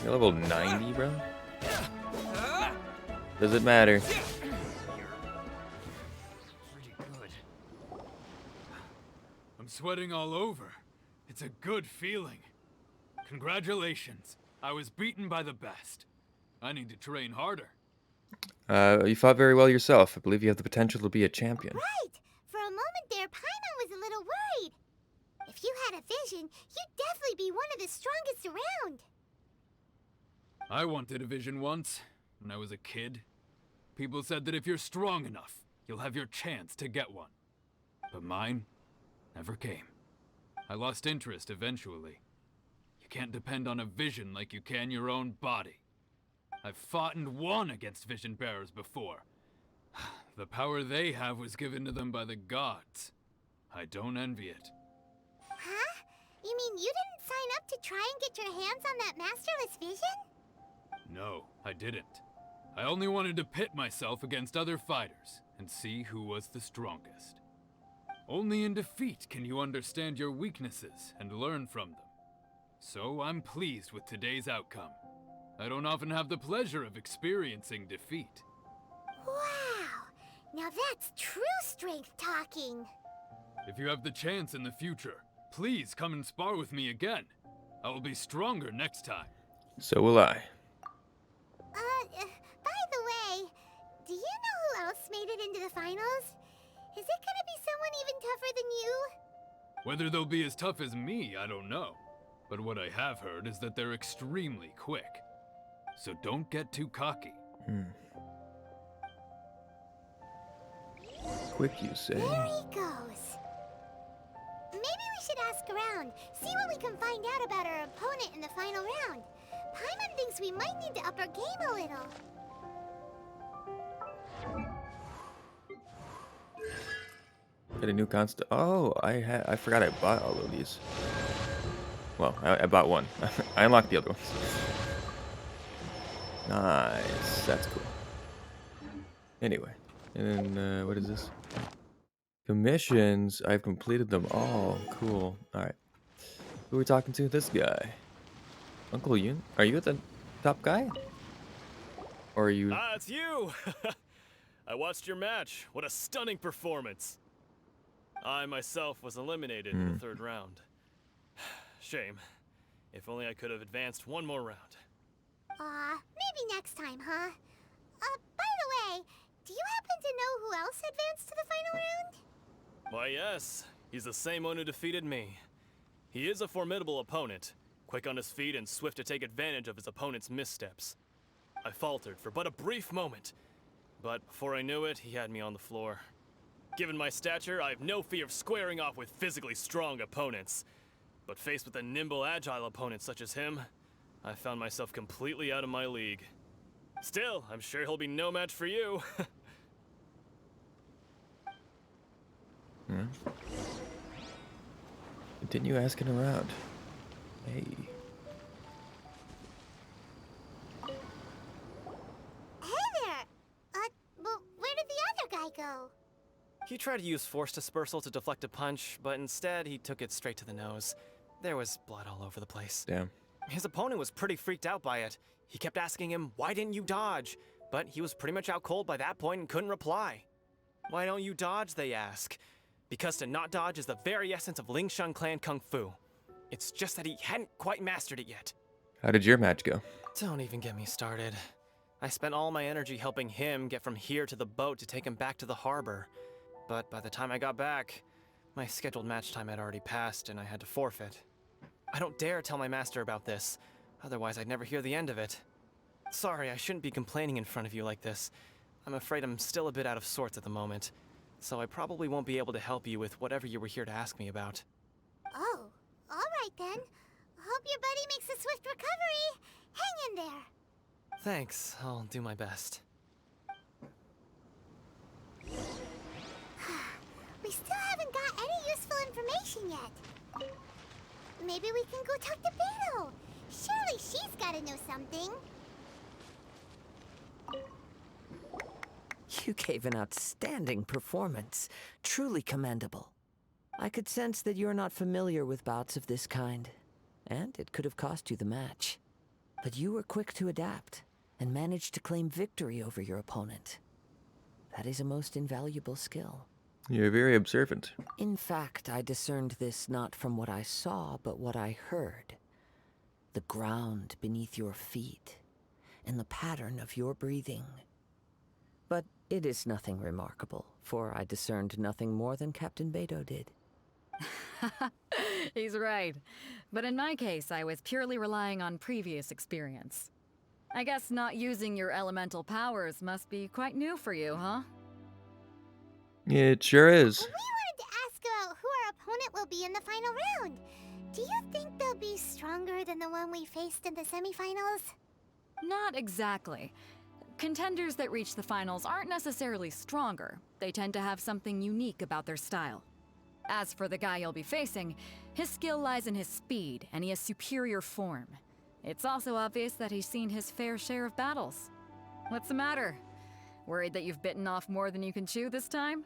You're level 90, bro? Does it matter? Pretty good. I'm sweating all over. It's a good feeling. Congratulations. I was beaten by the best. I need to train harder. You fought very well yourself. I believe you have the potential to be a champion. Right. For a moment there, Paimon was a little worried. If you had a vision, you'd definitely be one of the strongest around. I wanted a vision once, when I was a kid. People said that if you're strong enough, you'll have your chance to get one. But mine never came. I lost interest eventually. You can't depend on a vision like you can your own body. I've fought and won against vision bearers before. The power they have was given to them by the gods. I don't envy it. Huh? You mean you didn't sign up to try and get your hands on that masterless vision? No, I didn't. I only wanted to pit myself against other fighters and see who was the strongest. Only in defeat can you understand your weaknesses and learn from them. So I'm pleased with today's outcome. I don't often have the pleasure of experiencing defeat. Wow! Now that's true strength talking. If you have the chance in the future, please come and spar with me again. I will be stronger next time. So will I. By the way, do you know who else made it into the finals? Is it gonna be someone even tougher than you? Whether they'll be as tough as me, I don't know. But what I have heard is that they're extremely quick. So don't get too cocky. Quick, you say? There he goes. Maybe we should ask around, see what we can find out about our opponent in the final round. Paimon thinks we might need to up our game a little. Get a new constant. Oh, I forgot I bought all of these. Well, I bought one. I unlocked the other ones. Nice. That's cool. Anyway, and then what is this? Commissions. I've completed them all. Cool. All right. Who are we talking to? This guy. Uncle Yun? Are you the top guy? Or are you? Ah, it's you! I watched your match. What a stunning performance. I myself was eliminated in the third round. Shame. If only I could have advanced one more round. Maybe next time, huh? By the way, do you happen to know who else advanced to the final round? Why, yes. He's the same one who defeated me. He is a formidable opponent, quick on his feet and swift to take advantage of his opponent's missteps. I faltered for but a brief moment, but before I knew it, he had me on the floor. Given my stature, I have no fear of squaring off with physically strong opponents. But faced with a nimble, agile opponent such as him, I found myself completely out of my league. Still, I'm sure he'll be no match for you. Continue asking around. Hey. Hey there! Well, where did the other guy go? He tried to use force dispersal to deflect a punch, but instead he took it straight to the nose. There was blood all over the place. Damn. His opponent was pretty freaked out by it. He kept asking him, "Why didn't you dodge?" But he was pretty much out cold by that point and couldn't reply. "Why don't you dodge?" they ask. Because to not dodge is the very essence of Lingshan clan kung fu. It's just that he hadn't quite mastered it yet. How did your match go? Don't even get me started. I spent all my energy helping him get from here to the boat to take him back to the harbor. But by the time I got back, my scheduled match time had already passed and I had to forfeit. I don't dare tell my master about this, otherwise I'd never hear the end of it. Sorry, I shouldn't be complaining in front of you like this. I'm afraid I'm still a bit out of sorts at the moment, so I probably won't be able to help you with whatever you were here to ask me about. Oh, alright then. Hope your buddy makes a swift recovery. Hang in there. Thanks, I'll do my best. We still haven't got any useful information yet. Maybe we can go talk to Beidou. Surely she's gotta know something. You gave an outstanding performance. Truly commendable. I could sense that you're not familiar with bouts of this kind, and it could have cost you the match. But you were quick to adapt, and managed to claim victory over your opponent. That is a most invaluable skill. You're very observant. In fact, I discerned this not from what I saw, but what I heard. The ground beneath your feet, and the pattern of your breathing. But it is nothing remarkable, for I discerned nothing more than Captain Beidou did. He's right. But in my case, I was purely relying on previous experience. I guess not using your elemental powers must be quite new for you, huh? It sure is. We wanted to ask about who our opponent will be in the final round. Do you think they'll be stronger than the one we faced in the semifinals? Not exactly. Contenders that reach the finals aren't necessarily stronger. They tend to have something unique about their style. As for the guy you'll be facing, his skill lies in his speed, and he has superior form. It's also obvious that he's seen his fair share of battles. What's the matter? Worried that you've bitten off more than you can chew this time?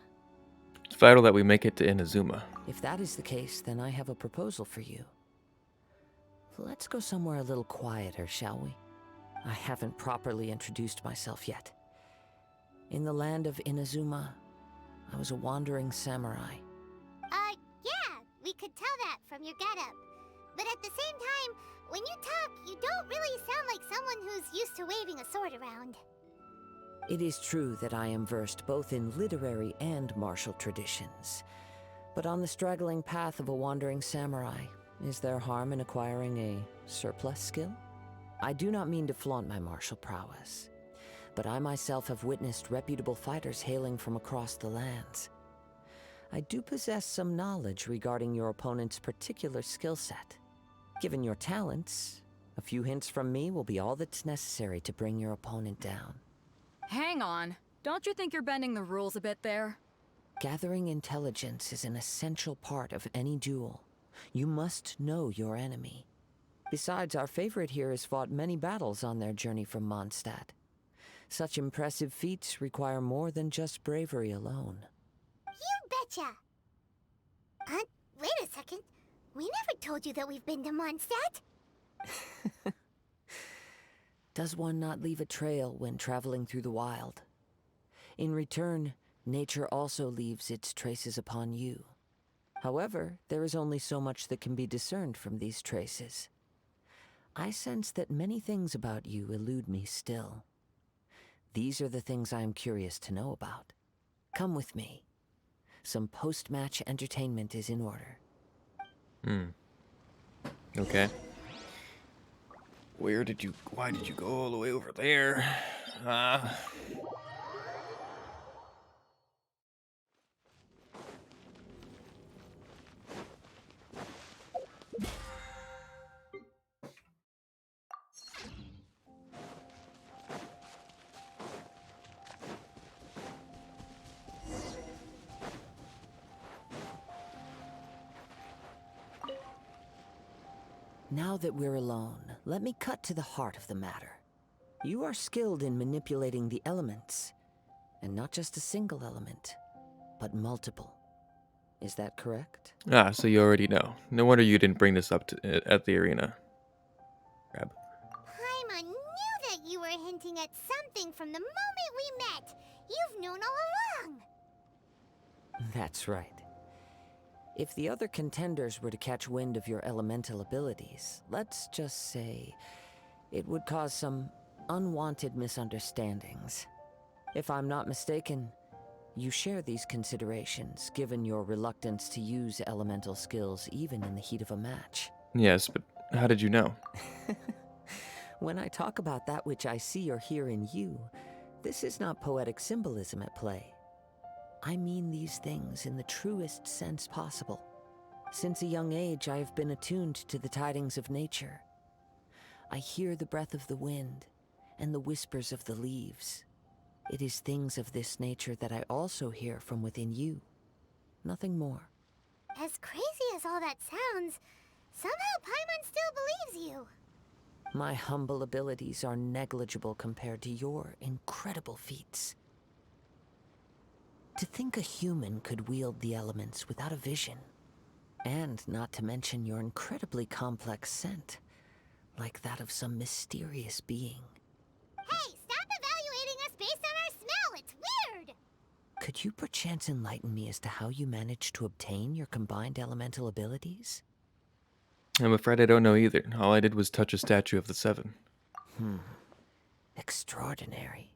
It's vital that we make it to Inazuma. If that is the case, then I have a proposal for you. Let's go somewhere a little quieter, shall we? I haven't properly introduced myself yet. In the land of Inazuma, I was a wandering samurai. Yeah, we could tell that from your getup. But at the same time, when you talk, you don't really sound like someone who's used to waving a sword around. It is true that I am versed both in literary and martial traditions. But on the straggling path of a wandering samurai, is there harm in acquiring a surplus skill? I do not mean to flaunt my martial prowess, but I myself have witnessed reputable fighters hailing from across the lands. I do possess some knowledge regarding your opponent's particular skill set. Given your talents, a few hints from me will be all that's necessary to bring your opponent down. Hang on. Don't you think you're bending the rules a bit there? Gathering intelligence is an essential part of any duel. You must know your enemy. Besides, our favorite here has fought many battles on their journey from Mondstadt. Such impressive feats require more than just bravery alone. You betcha! Wait a second. We never told you that we've been to Mondstadt. Does one not leave a trail when traveling through the wild? In return, nature also leaves its traces upon you. However, there is only so much that can be discerned from these traces. I sense that many things about you elude me still. These are the things I am curious to know about. Come with me. Some post-match entertainment is in order. Okay. Why did you go all the way over there? Now that we're alone, let me cut to the heart of the matter. You are skilled in manipulating the elements, and not just a single element, but multiple. Is that correct? So you already know. No wonder you didn't bring this up at the arena. Grab. Paimon knew that you were hinting at something from the moment we met. You've known all along. That's right. If the other contenders were to catch wind of your elemental abilities, let's just say it would cause some unwanted misunderstandings. If I'm not mistaken, you share these considerations, given your reluctance to use elemental skills even in the heat of a match. Yes, but how did you know? When I talk about that which I see or hear in you, this is not poetic symbolism at play. I mean these things in the truest sense possible. Since a young age, I have been attuned to the tidings of nature. I hear the breath of the wind and the whispers of the leaves. It is things of this nature that I also hear from within you. Nothing more. As crazy as all that sounds, somehow Paimon still believes you. My humble abilities are negligible compared to your incredible feats. To think a human could wield the elements without a vision, and not to mention your incredibly complex scent, like that of some mysterious being. Hey, stop evaluating us based on our smell! It's weird! Could you perchance enlighten me as to how you managed to obtain your combined elemental abilities? I'm afraid I don't know either. All I did was touch a statue of the Seven. Extraordinary.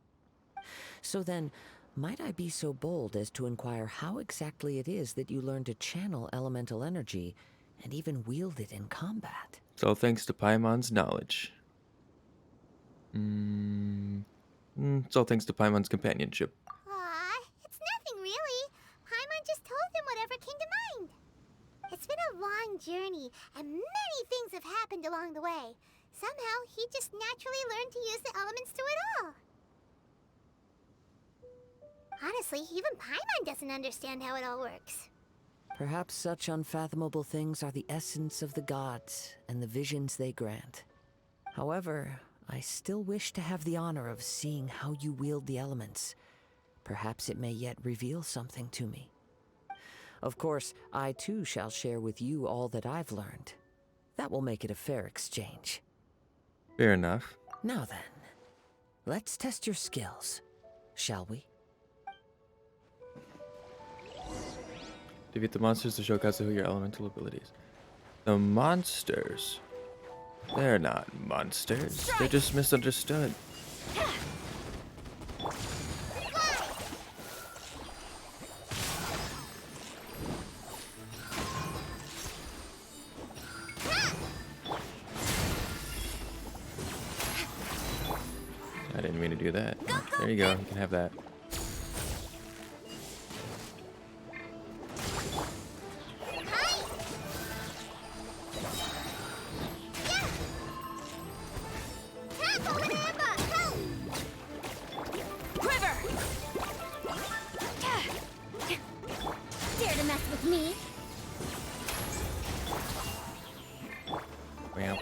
So then, might I be so bold as to inquire how exactly it is that you learn to channel elemental energy and even wield it in combat? It's all thanks to Paimon's knowledge. It's all thanks to Paimon's companionship. Aw, it's nothing really. came to mind. It's been a long journey, and many things have happened along the way. Somehow, he just naturally learned to use the elements through it all. Honestly, even Paimon doesn't understand how it all works. Perhaps such unfathomable things are the essence of the gods and the visions they grant. However, I still wish to have the honor of seeing how you wield the elements. Perhaps it may yet reveal something to me. Of course, I too shall share with you all that I've learned. That will make it a fair exchange. Fair enough. Now then, let's test your skills, shall we? Defeat the monsters to show Kazuha your elemental abilities. The monsters? They're not monsters. They're just misunderstood. I didn't mean to do that. There you go. You can have that. Dare to mess with me? Bam.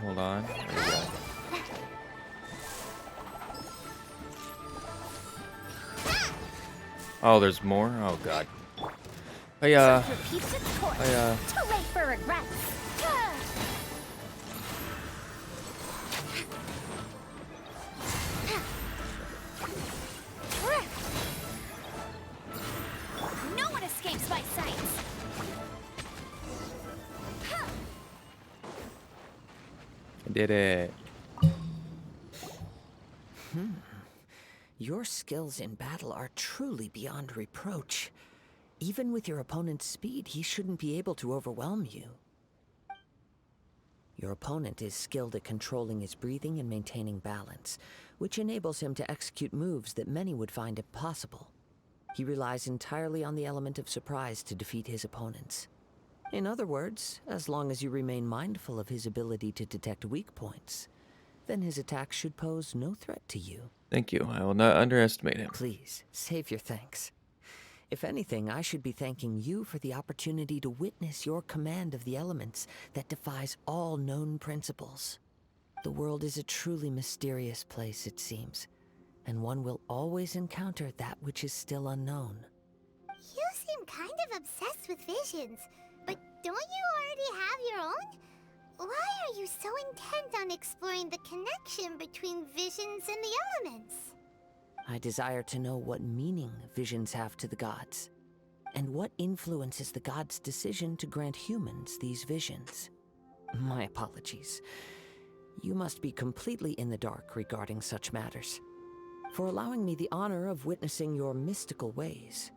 Hold on. There we go. Oh, there's more? Oh, God. Repeats its course. Too late for regrets. No one escapes my sight. I did it. Your skills in battle are truly beyond reproach. Even with your opponent's speed, he shouldn't be able to overwhelm you. Your opponent is skilled at controlling his breathing and maintaining balance, which enables him to execute moves that many would find impossible. He relies entirely on the element of surprise to defeat his opponents. In other words, as long as you remain mindful of his ability to detect weak points, then his attacks should pose no threat to you. Thank you. I will not underestimate him. Please, save your thanks. If anything, I should be thanking you for the opportunity to witness your command of the elements that defies all known principles. The world is a truly mysterious place, it seems, and one will always encounter that which is still unknown. You seem kind of obsessed with visions, but don't you already have your own? Why are you so intent on exploring the connection between visions and the elements? I desire to know what meaning visions have to the gods, and what influences the gods' decision to grant humans these visions. My apologies. You must be completely in the dark regarding such matters. For allowing me the honor of witnessing your mystical ways,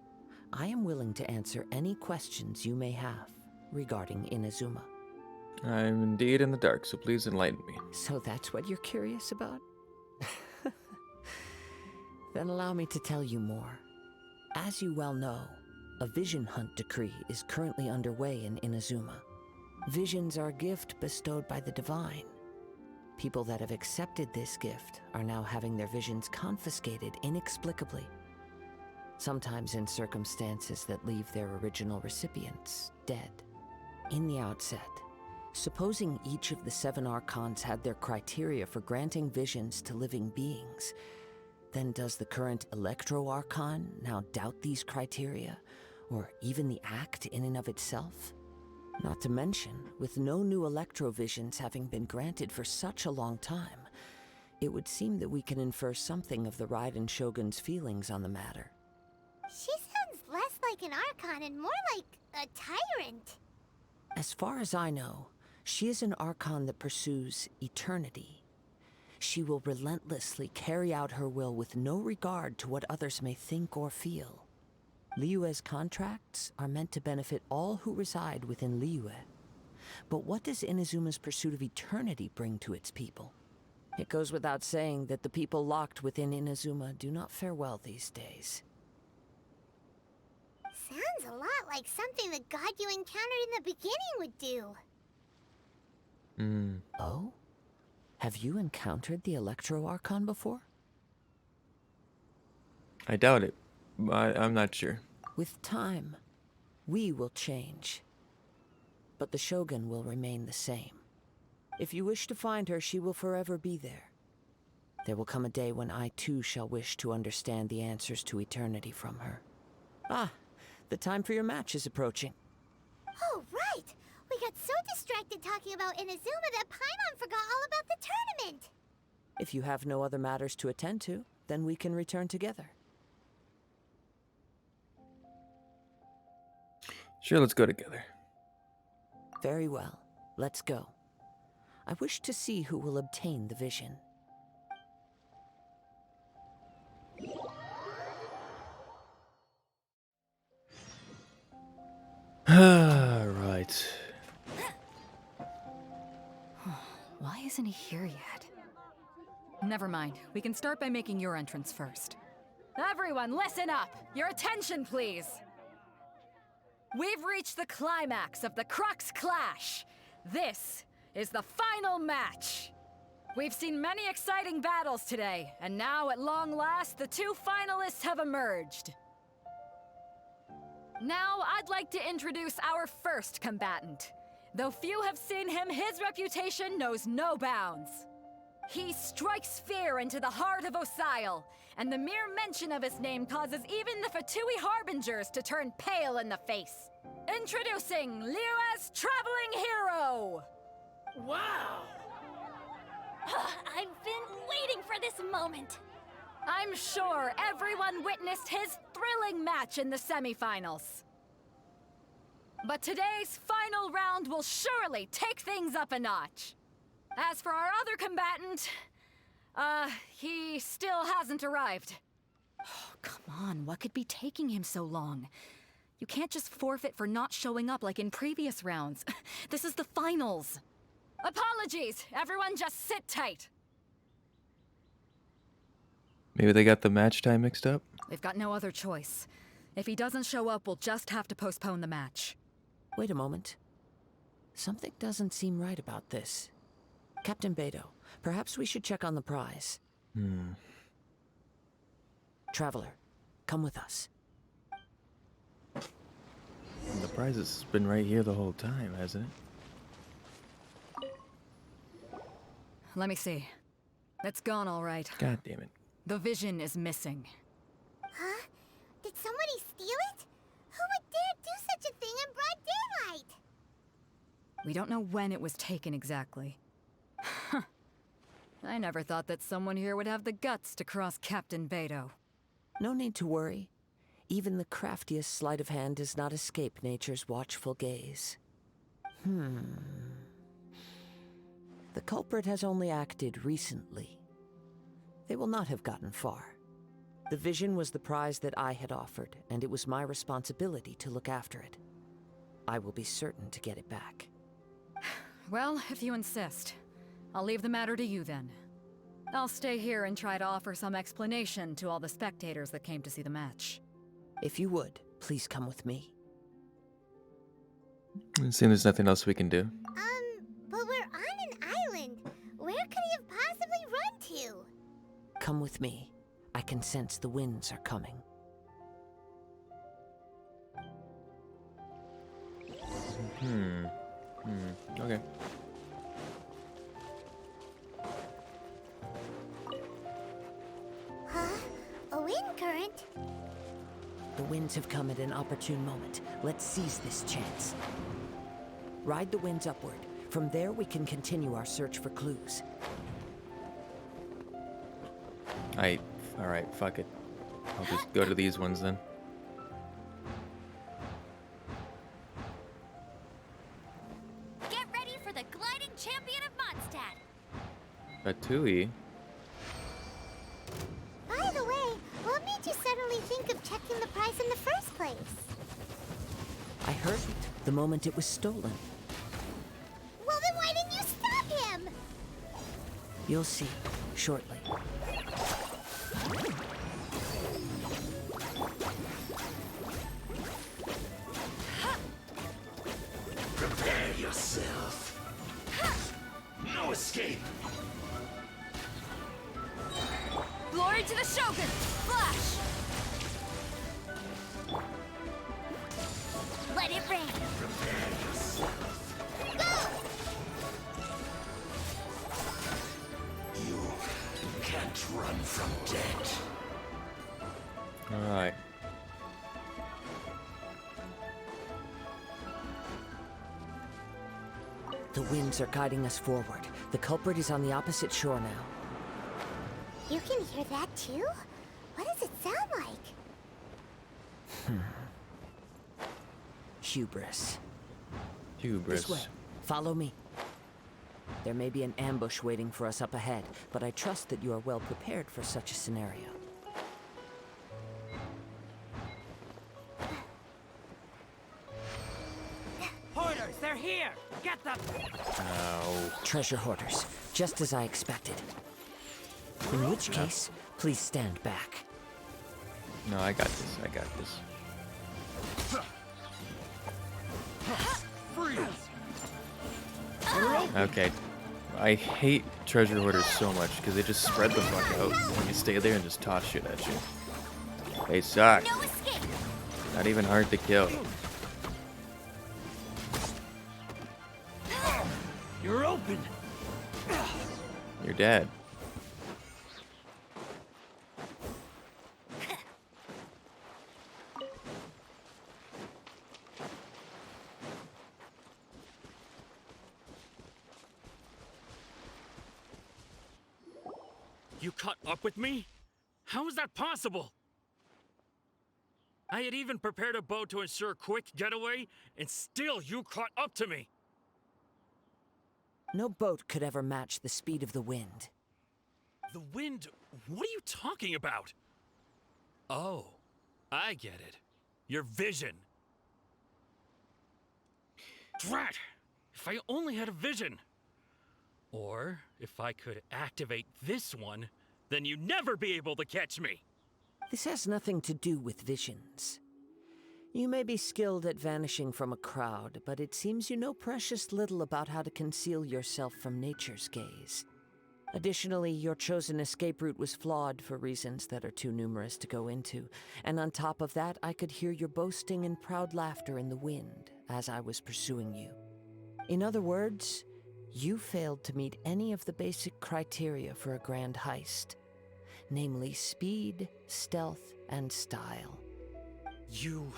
I am willing to answer any questions you may have regarding Inazuma. I'm indeed in the dark, so please enlighten me. So that's what you're curious about? Then allow me to tell you more. As you well know, a vision hunt decree is currently underway in Inazuma. Visions are a gift bestowed by the divine. People that have accepted this gift are now having their visions confiscated inexplicably. Sometimes in circumstances that leave their original recipients dead. In the outset, supposing each of the 7 archons had their criteria for granting visions to living beings, then does the current Electro-Archon now doubt these criteria, or even the act in and of itself? Not to mention, with no new Electro-Visions having been granted for such a long time, it would seem that we can infer something of the Raiden Shogun's feelings on the matter. She sounds less like an Archon and more like a tyrant. As far as I know, she is an Archon that pursues eternity. She will relentlessly carry out her will with no regard to what others may think or feel. Liyue's contracts are meant to benefit all who reside within Liyue. But what does Inazuma's pursuit of eternity bring to its people? It goes without saying that the people locked within Inazuma do not fare well these days. Sounds a lot like something the god you encountered in the beginning would do. Oh? Have you encountered the Electro Archon before? I doubt it. I'm not sure. With time, we will change. But the Shogun will remain the same. If you wish to find her, she will forever be there. There will come a day when I too shall wish to understand the answers to eternity from her. Ah, the time for your match is approaching. Oh, right! We got so distracted talking about Inazuma that Paimon forgot all about the tournament! If you have no other matters to attend to, then we can return together. Sure, let's go together. Very well. Let's go. I wish to see who will obtain the vision. Right. Why isn't he here yet? Never mind. We can start by making your entrance first. Everyone, listen up! Your attention, please! We've reached the climax of the Crux Clash! This is the final match! We've seen many exciting battles today, and now, at long last, the two finalists have emerged. Now, I'd like to introduce our first combatant. Though few have seen him, his reputation knows no bounds. He strikes fear into the heart of Osile, and the mere mention of his name causes even the Fatui Harbingers to turn pale in the face. Introducing Liyue's Traveling Hero! Wow! I've been waiting for this moment. I'm sure everyone witnessed his thrilling match in the semifinals. But today's final round will surely take things up a notch. As for our other combatant, he still hasn't arrived. Oh, come on, what could be taking him so long? You can't just forfeit for not showing up like in previous rounds. This is the finals. Apologies, everyone just sit tight. Maybe they got the match time mixed up? They've got no other choice. If he doesn't show up, we'll just have to postpone the match. Wait a moment. Something doesn't seem right about this. Captain Beidou, perhaps we should check on the prize. Traveler, come with us. The prize has been right here the whole time, hasn't it? Let me see. It's gone all right. God damn it. The vision is missing. Huh? Did somebody steal it? Who would dare do such a thing in broad daylight? We don't know when it was taken exactly. I never thought that someone here would have the guts to cross Captain Beidou. No need to worry. Even the craftiest sleight of hand does not escape nature's watchful gaze. The culprit has only acted recently. They will not have gotten far. The vision was the prize that I had offered, and it was my responsibility to look after it. I will be certain to get it back. Well, if you insist. I'll leave the matter to you then. I'll stay here and try to offer some explanation to all the spectators that came to see the match. If you would, please come with me. It seems there's nothing else we can do. But we're on an island. Where could he have possibly run to? Come with me. I can sense the winds are coming. Okay. Huh? A wind current? The winds have come at an opportune moment. Let's seize this chance. Ride the winds upward. From there, we can continue our search for clues. Alright, fuck it. I'll just go to these ones then. Get ready for the gliding champion of Mondstadt. Fatui? By the way, what made you suddenly think of checking the prize in the first place? I heard it the moment it was stolen. You'll see, shortly. Prepare yourself. No escape. Glory to the Shogun! Flash! Let it rain. Prepare yourself. You can't run from death. All right. The winds are guiding us forward. The culprit is on the opposite shore now. You can hear that too? What does it sound like? Hubris. Hubris. This way. Follow me. There may be an ambush waiting for us up ahead, but I trust that you are well prepared for such a scenario. Hoarders, they're here! Get them! No. Treasure hoarders, just as I expected. In which case, please stand back. No, I got this. I got this. Okay. I hate treasure hoarders so much because they just spread the fuck out and you stay there and just toss shit at you. They suck. No escape. Not even hard to kill. You're open! You're dead. You caught up with me? How is that possible? I had even prepared a boat to ensure a quick getaway, and still you caught up to me. No boat could ever match the speed of the wind. The wind? What are you talking about? Oh, I get it. Your vision. Drat! If I only had a vision. Or, if I could activate this one, then you'd never be able to catch me. This has nothing to do with visions. You may be skilled at vanishing from a crowd, but it seems you know precious little about how to conceal yourself from nature's gaze. Additionally, your chosen escape route was flawed for reasons that are too numerous to go into, and on top of that, I could hear your boasting and proud laughter in the wind as I was pursuing you. In other words, you failed to meet any of the basic criteria for a grand heist, namely speed, stealth, and style. You...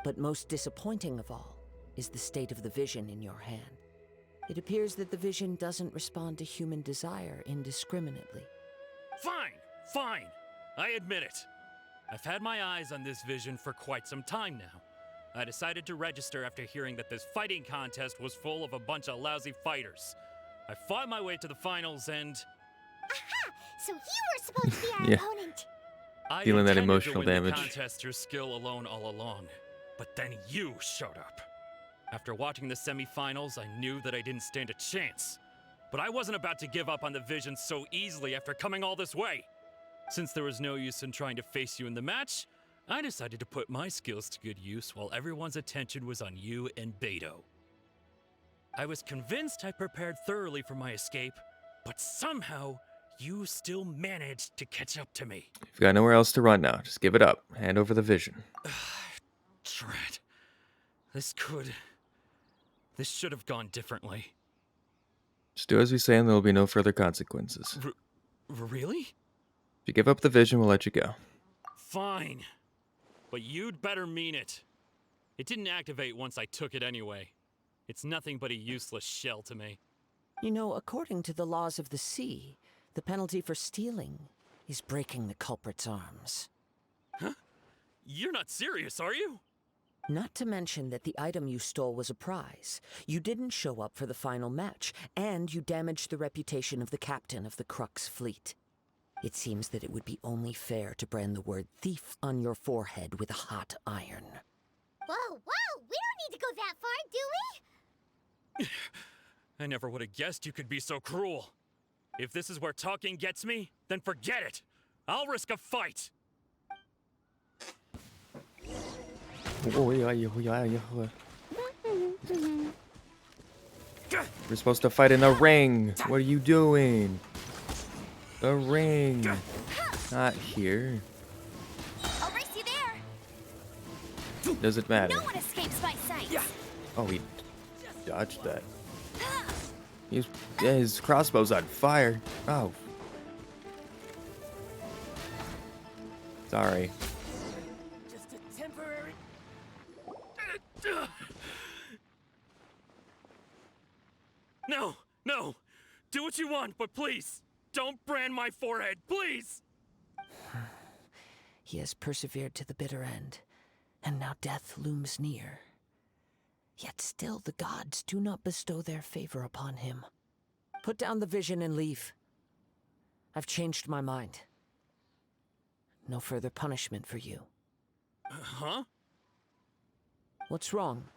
But most disappointing of all is the state of the vision in your hand. It appears that the vision doesn't respond to human desire indiscriminately. Fine. I admit it. I've had my eyes on this vision for quite some time now. I decided to register after hearing that this fighting contest was full of a bunch of lousy fighters. I fought my way to the finals and... Aha! So you were supposed to be our Yeah. opponent. I Feeling that intended to emotional win the damage. contest through skill alone all along, but then you showed up. After watching the semifinals, I knew that I didn't stand a chance. But I wasn't about to give up on the vision so easily after coming all this way. Since there was no use in trying to face you in the match, I decided to put my skills to good use while everyone's attention was on you and Beidou. I was convinced I prepared thoroughly for my escape, but somehow you still managed to catch up to me. You've got nowhere else to run now. Just give it up. Hand over the vision. Drat. This should have gone differently. Just do as we say and there will be no further consequences. Really? If you give up the vision, we'll let you go. Fine. But you'd better mean it. It didn't activate once I took it anyway. It's nothing but a useless shell to me. You know, according to the laws of the sea, the penalty for stealing is breaking the culprit's arms. Huh? You're not serious, are you? Not to mention that the item you stole was a prize. You didn't show up for the final match, and you damaged the reputation of the captain of the Crux fleet. It seems that it would be only fair to brand the word thief on your forehead with a hot iron. Whoa, we don't need to go that far, do we? I never would have guessed you could be so cruel. If this is where talking gets me, then forget it. I'll risk a fight. We're supposed to fight in a ring. What are you doing? A ring. Not here. I'll race you there. Doesn't matter. No one escapes my sight. Oh, he dodged that. His crossbow's on fire. Oh. Sorry. Just a temporary. No, no. Do what you want, but please, don't brand my forehead, please! He has persevered to the bitter end, and now death looms near. Yet still the gods do not bestow their favor upon him. Put down the vision and leave. I've changed my mind. No further punishment for you. Huh? What's wrong?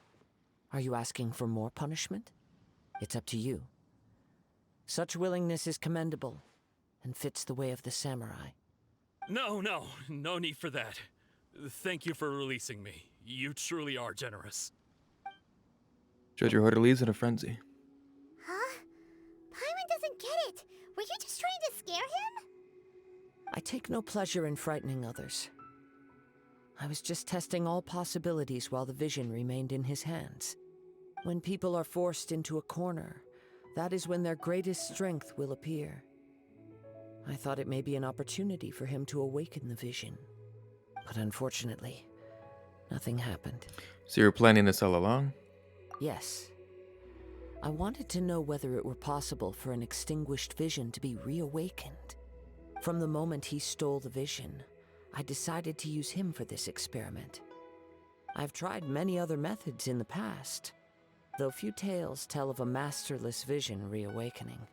Are you asking for more punishment? It's up to you. Such willingness is commendable, and fits the way of the samurai. No need for that. Thank you for releasing me. You truly are generous. Judge your order leaves in a frenzy. Huh? Paimon doesn't get it. Were you just trying to scare him? I take no pleasure in frightening others. I was just testing all possibilities while the vision remained in his hands. When people are forced into a corner, that is when their greatest strength will appear. I thought it may be an opportunity for him to awaken the vision. But unfortunately, nothing happened. So you were planning this all along? Yes. I wanted to know whether it were possible for an extinguished vision to be reawakened. From the moment he stole the vision, I decided to use him for this experiment. I've tried many other methods in the past, though few tales tell of a masterless vision reawakening.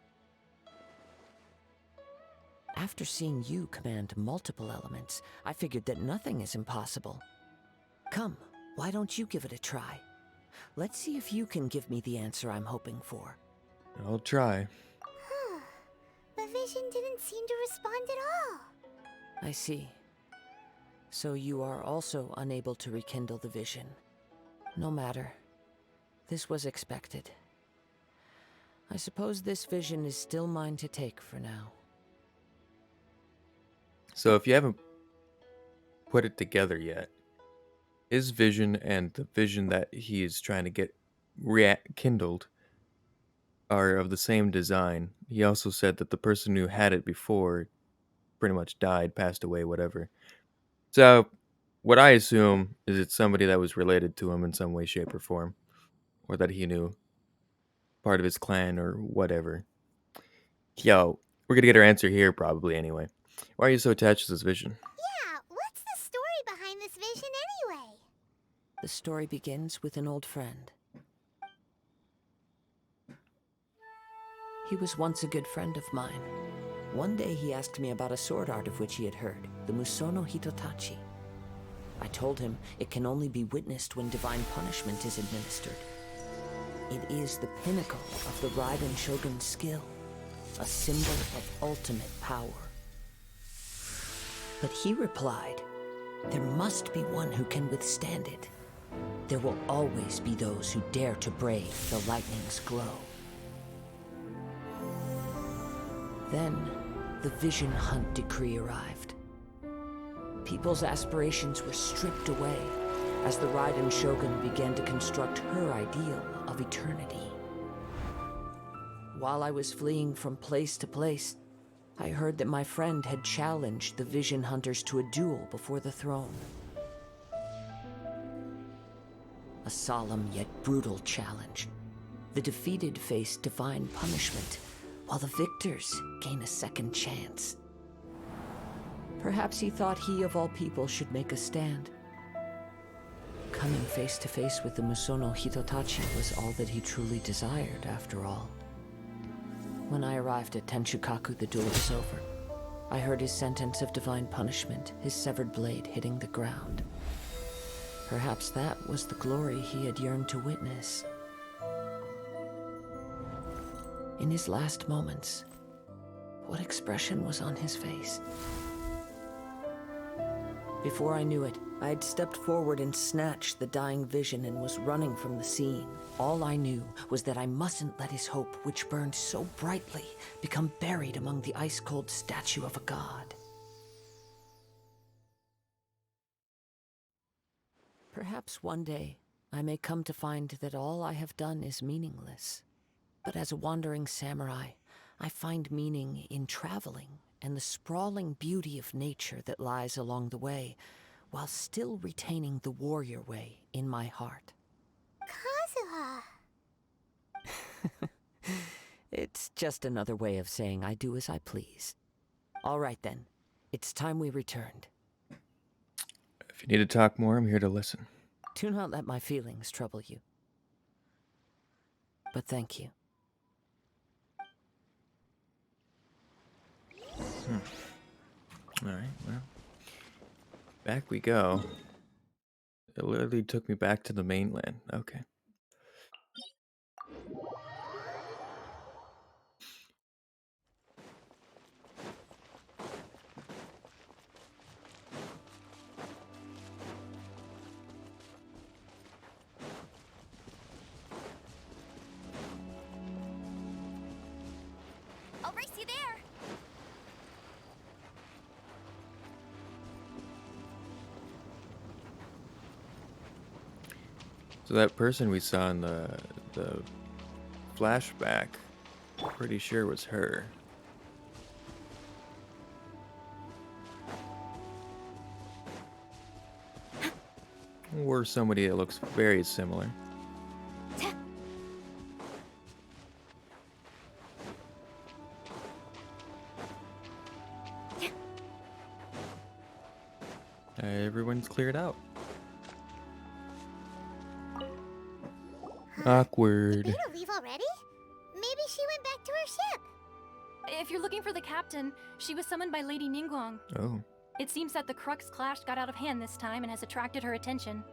After seeing you command multiple elements, I figured that nothing is impossible. Come, why don't you give it a try? Let's see if you can give me the answer I'm hoping for. I'll try. The vision didn't seem to respond at all. I see. So you are also unable to rekindle the vision. No matter. This was expected. I suppose this vision is still mine to take for now. So if you haven't put it together yet, his vision and the vision that he is trying to get rekindled are of the same design. He also said that the person who had it before pretty much died, passed away, whatever. So what I assume is it's somebody that was related to him in some way, shape, or form, or that he knew, part of his clan or whatever. Yo, we're gonna get our answer here probably anyway. Why are you so attached to this vision? Yeah, what's the story behind this vision anyway? The story begins with an old friend. He was once a good friend of mine. One day he asked me about a sword art of which he had heard, the Musono Hitotachi. I told him it can only be witnessed when divine punishment is administered. It is the pinnacle of the Raiden Shogun's skill, a symbol of ultimate power. But he replied, there must be one who can withstand it. There will always be those who dare to brave the lightning's glow. Then, the Vision Hunt decree arrived. People's aspirations were stripped away as the Raiden Shogun began to construct her ideal of eternity. While I was fleeing from place to place, I heard that my friend had challenged the Vision Hunters to a duel before the throne. A solemn yet brutal challenge. The defeated face divine punishment, while the victors gain a second chance. Perhaps he thought he of all people should make a stand. Coming face to face with the Musono Hitotachi was all that he truly desired, after all. When I arrived at Tenshukaku, the duel was over. I heard his sentence of divine punishment, his severed blade hitting the ground. Perhaps that was the glory he had yearned to witness. In his last moments, what expression was on his face? Before I knew it, I had stepped forward and snatched the dying vision and was running from the scene. All I knew was that I mustn't let his hope, which burned so brightly, become buried among the ice-cold statue of a god. Perhaps one day, I may come to find that all I have done is meaningless. But as a wandering samurai, I find meaning in traveling and the sprawling beauty of nature that lies along the way, while still retaining the warrior way in my heart. Kazuha. It's just another way of saying I do as I please. All right then, it's time we returned. If you need to talk more, I'm here to listen. Do not let my feelings trouble you. But thank you. Alright, well. Back we go. It literally took me back to the mainland. Okay. I'll race you there. So that person we saw in the flashback, pretty sure was her. Or somebody that looks very similar. Everyone's cleared out. Awkward. Did Beidou leave already? Maybe she went back to her ship. If you're looking for the captain, she was summoned by Lady Ningguang. Oh. It seems that the Crux Clash got out of hand this time and has attracted her attention.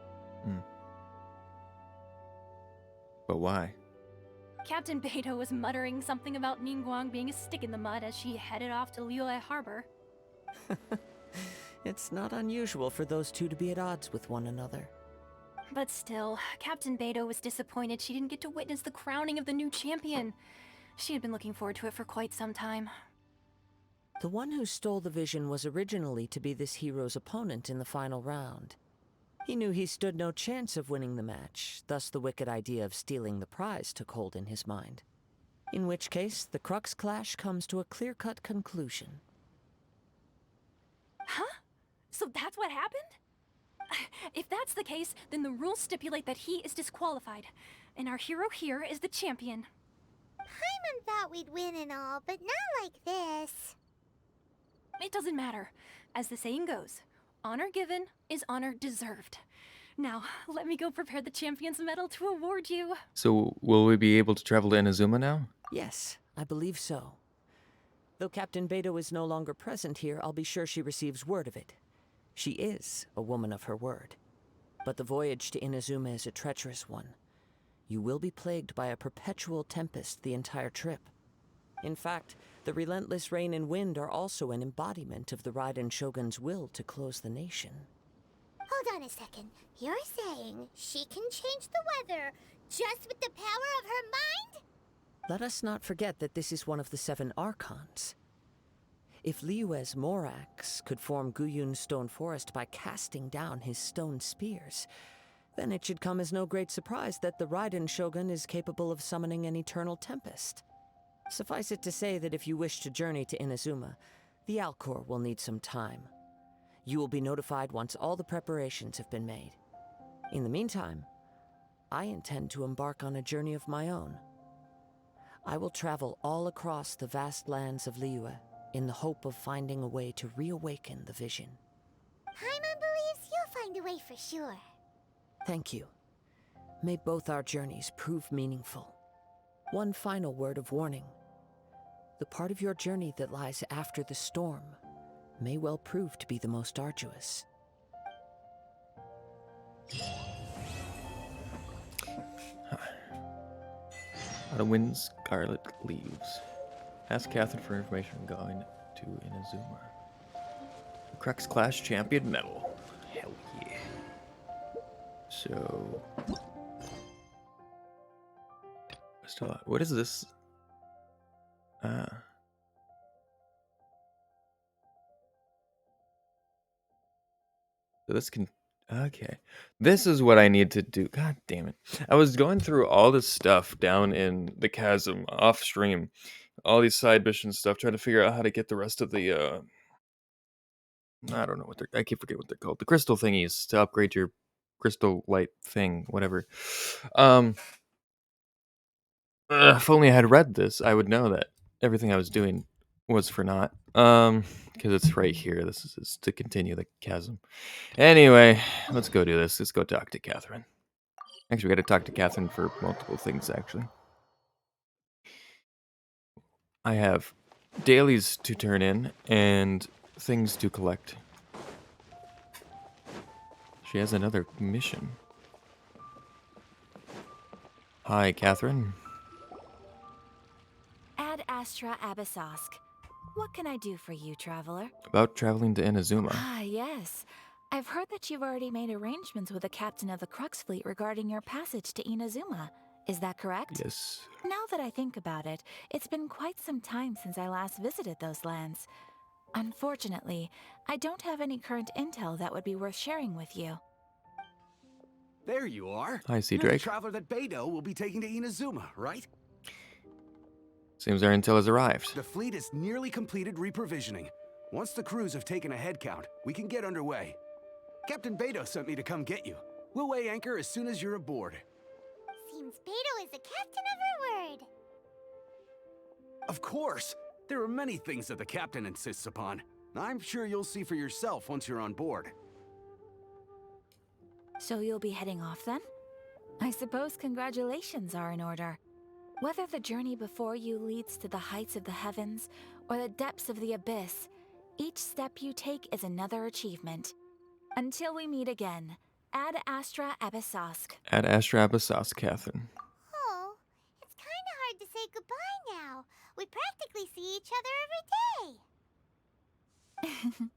But why? Captain Beidou was muttering something about Ningguang being a stick in the mud as she headed off to Liyue Harbor. It's not unusual for those two to be at odds with one another. But still, Captain Beidou was disappointed she didn't get to witness the crowning of the new champion. She had been looking forward to it for quite some time. The one who stole the vision was originally to be this hero's opponent in the final round. He knew he stood no chance of winning the match, thus the wicked idea of stealing the prize took hold in his mind. In which case, the Crux Clash comes to a clear-cut conclusion. Huh? So that's what happened? If that's the case, then the rules stipulate that he is disqualified, and our hero here is the champion. Paimon thought we'd win and all, but not like this. It doesn't matter. As the saying goes, honor given is honor deserved. Now, let me go prepare the champion's medal to award you. So, will we be able to travel to Inazuma now? Yes, I believe so. Though Captain Beidou is no longer present here, I'll be sure she receives word of it. She is a woman of her word. But the voyage to Inazuma is a treacherous one. You will be plagued by a perpetual tempest the entire trip. In fact, the relentless rain and wind are also an embodiment of the Raiden Shogun's will to close the nation. Hold on a second. You're saying she can change the weather just with the power of her mind? Let us not forget that this is one of the 7 Archons. If Liyue's Morax could form Guyun's stone forest by casting down his stone spears, then it should come as no great surprise that the Raiden Shogun is capable of summoning an eternal tempest. Suffice it to say that if you wish to journey to Inazuma, the Alcor will need some time. You will be notified once all the preparations have been made. In the meantime, I intend to embark on a journey of my own. I will travel all across the vast lands of Liyue in the hope of finding a way to reawaken the vision. Paimon believes you'll find a way for sure. Thank you. May both our journeys prove meaningful. One final word of warning. The part of your journey that lies after the storm may well prove to be the most arduous. How to win Scarlet Leaves. Ask Catherine for information on going to Inazuma. Crux Clash Champion Medal. Hell yeah. So... Still, what is this? So this can... Okay. This is what I need to do. God damn it. I was going through all this stuff down in the chasm off stream. All these side mission stuff, trying to figure out how to get the rest of the I don't know what they're... I keep forgetting what they're called. The crystal thingies to upgrade your crystal light thing, whatever. If only I had read this, I would know that everything I was doing was for naught. Because it's right here. This is to continue the chasm. Anyway, let's go do this. Let's go talk to Catherine. Actually, we got to talk to Catherine for multiple things, actually. I have dailies to turn in and things to collect. She has another mission. Hi, Catherine. Ad Astra Abyssosk. What can I do for you, traveler? About traveling to Inazuma. Ah, yes. I've heard that you've already made arrangements with the captain of the Crux fleet regarding your passage to Inazuma. Is that correct? Yes. Now that I think about it, it's been quite some time since I last visited those lands. Unfortunately, I don't have any current intel that would be worth sharing with you. There you are. Hi, Sea You're the Drake. traveler that Beidou will be taking to Inazuma, right? Seems our intel has arrived. The fleet is nearly completed reprovisioning. Once the crews have taken a head count, we can get underway. Captain Beidou sent me to come get you. We'll weigh anchor as soon as you're aboard. Seems Beidou is the captain of her word. Of course. There are many things that the captain insists upon. I'm sure you'll see for yourself once you're on board. So you'll be heading off then? I suppose congratulations are in order. Whether the journey before you leads to the heights of the heavens or the depths of the abyss, each step you take is another achievement. Until we meet again, Ad Astra Abyssosk. Ad Astra Abyssosk, Catherine. Oh, it's kind of hard to say goodbye now. We practically see each other every day.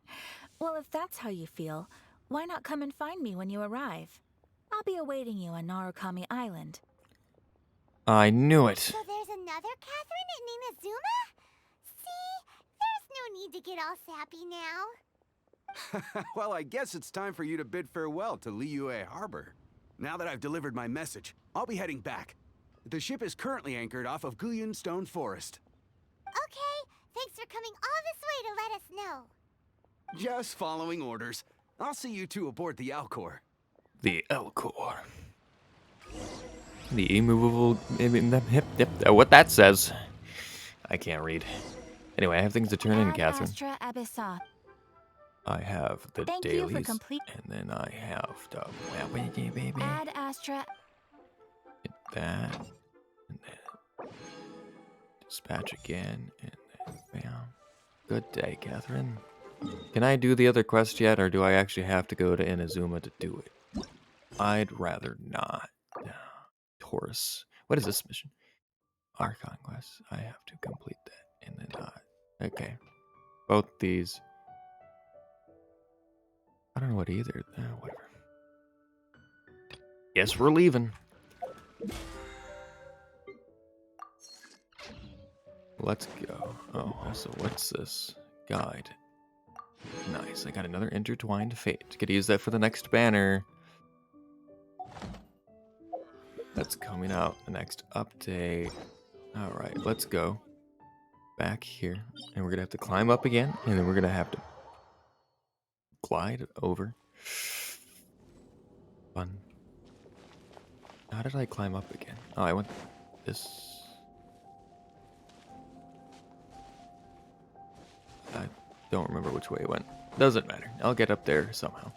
Well, if that's how you feel, why not come and find me when you arrive? I'll be awaiting you on Narukami Island. I knew it. So there's another Catherine in Inazuma? See, there's no need to get all sappy now. Well, I guess it's time for you to bid farewell to Liyue Harbor. Now that I've delivered my message, I'll be heading back. The ship is currently anchored off of Guyun Stone Forest. Okay, thanks for coming all this way to let us know. Just following orders. I'll see you two aboard the Alcor. The Alcor. The immovable... What that says. I can't read. Anyway, I have things to turn in, Catherine. Astra Abyssosk. I have the Thank you dailies, for complete. and then I have the... Ad Astra. That, and then dispatch again, and then bam. Good day, Catherine. Can I do the other quest yet, or do I actually have to go to Inazuma to do it? I'd rather not. Taurus. What is this mission? Archon quest. I have to complete that, and then okay. Both these. I don't know what either. Whatever. Guess we're leaving. Let's go. Oh, also, what's this? Guide. Nice. I got another intertwined fate. Could use that for the next banner. That's coming out. The next update. Alright, let's go. Back here. And we're going to have to climb up again. And then we're going to have to glide over. Fun. How did I climb up again? Oh, I went this. I don't remember which way it went. Doesn't matter. I'll get up there somehow.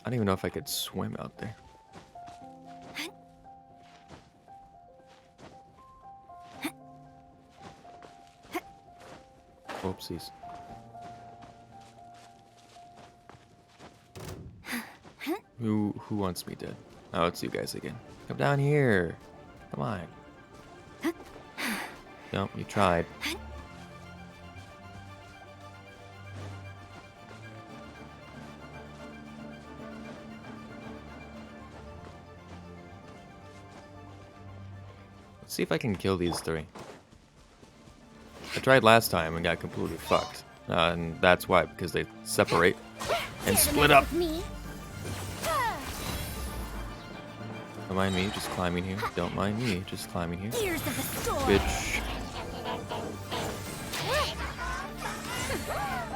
I don't even know if I could swim out there. Whoopsies. Who wants me dead? Oh, it's you guys again. Come down here. Come on. No, you tried. Let's see if I can kill these three. I tried last time and got completely fucked. And that's why, because they separate and split up. Don't mind me just climbing here. Don't mind me just climbing here. Ears of the storm. Bitch.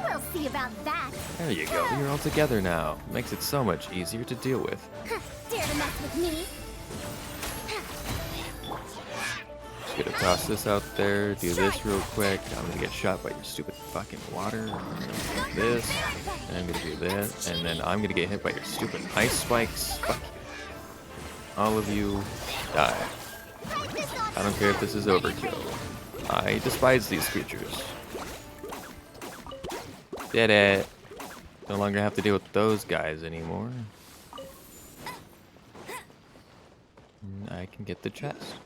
We'll see about that. There you go. You're all together now. Makes it so much easier to deal with. Dare to mess with me? Just gonna toss this out there. Do this real quick. I'm gonna get shot by your stupid fucking water. I'm gonna do this. And I'm gonna do this. And then I'm gonna get hit by your stupid ice spikes. Fuck you. All of you die. I don't care if this is overkill. I despise these creatures. Did it. No longer have to deal with those guys anymore. And I can get the chest.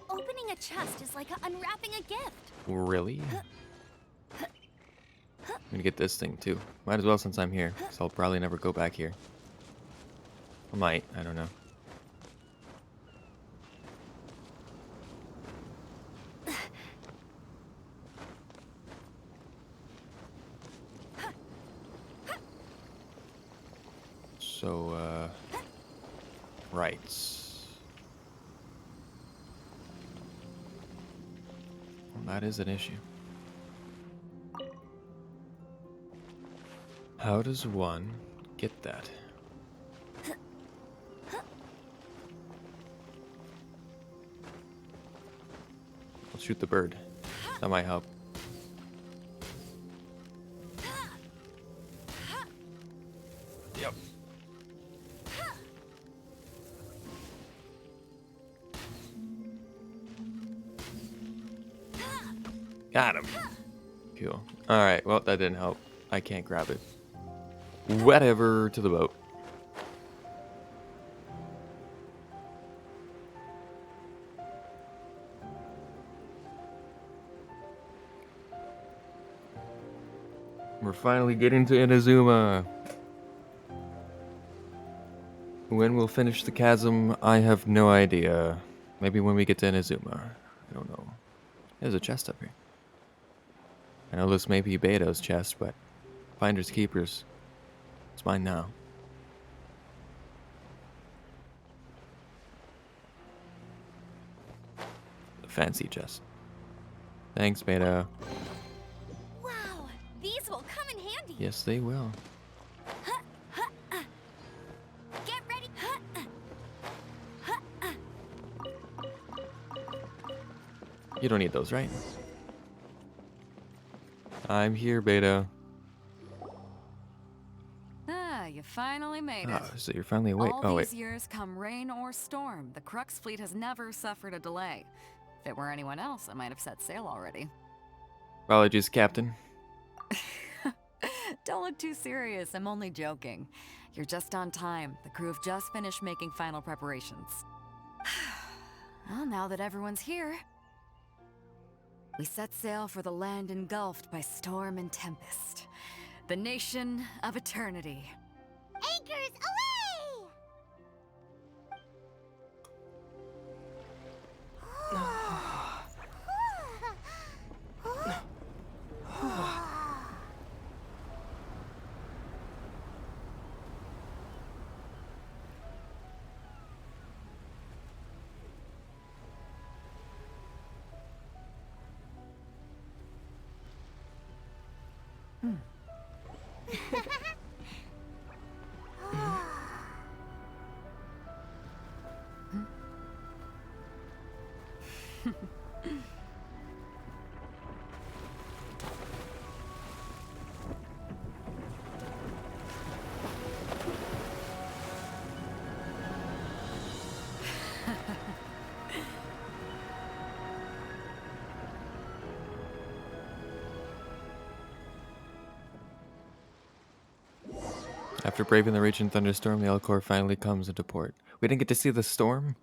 Opening a chest is like unwrapping a gift. Really? I'm gonna get this thing too. Might as well since I'm here, so I'll probably never go back here. I might, I don't know. So, rights. Well, that is an issue. How does one get that? I'll shoot the bird. That might help. Yep. Got him. Cool. Alright, well, that didn't help. I can't grab it. Whatever, to the boat. We're finally getting to Inazuma. When we'll finish the chasm, I have no idea. Maybe when we get to Inazuma. I don't know. There's a chest up here. I know this may be Beidou's chest, but finders keepers. It's mine now. The fancy chest. Thanks, Beidou. Wow, these will come in handy. Yes, they will. Get ready. You don't need those, right? I'm here, Beidou. Ah, you finally made it. Ah, so you're finally awake. All these years, come rain or storm, the Crux fleet has never suffered a delay. If it were anyone else, I might have set sail already. Apologies, Captain. Don't look too serious, I'm only joking. You're just on time. The crew have just finished making final preparations. Well, now that everyone's here, we set sail for the land engulfed by storm and tempest. The nation of eternity. Anchors away! After braving the raging thunderstorm, the Elcor finally comes into port. We didn't get to see the storm?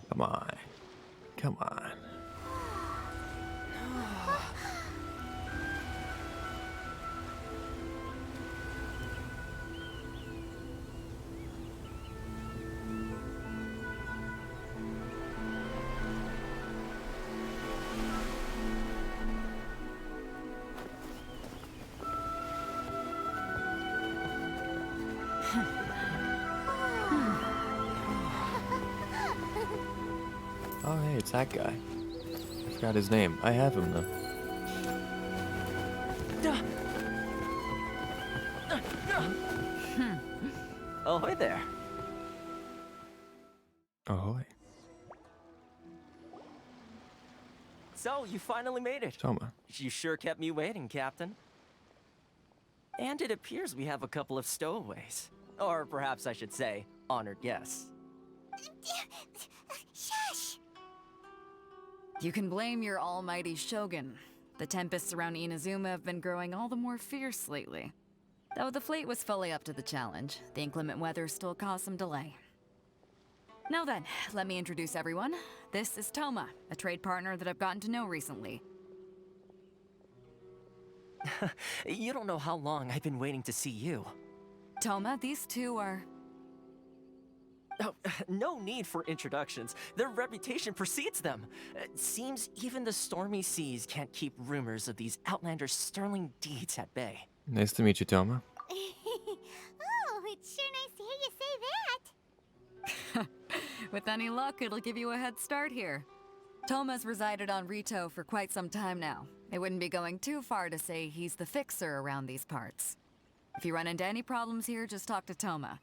Come on. Come on. Oh, hey, it's that guy. I forgot his name. I have him, though. Ahoy there. Ahoy. So, you finally made it. Thoma. You sure kept me waiting, Captain. And it appears we have a couple of stowaways. Or perhaps I should say, honored guests. Shush! You can blame your almighty Shogun. The tempests around Inazuma have been growing all the more fierce lately. Though the fleet was fully up to the challenge, the inclement weather still caused some delay. Now then, let me introduce everyone. This is Thoma, a trade partner that I've gotten to know recently. You don't know how long I've been waiting to see you. Thoma, these two are... Oh, no need for introductions. Their reputation precedes them. Seems even the stormy seas can't keep rumors of these Outlanders' sterling deeds at bay. Nice to meet you, Thoma. Oh, it's sure nice to hear you say that. With any luck, it'll give you a head start here. Thoma's resided on Rito for quite some time now. It wouldn't be going too far to say he's the fixer around these parts. If you run into any problems here, just talk to Thoma.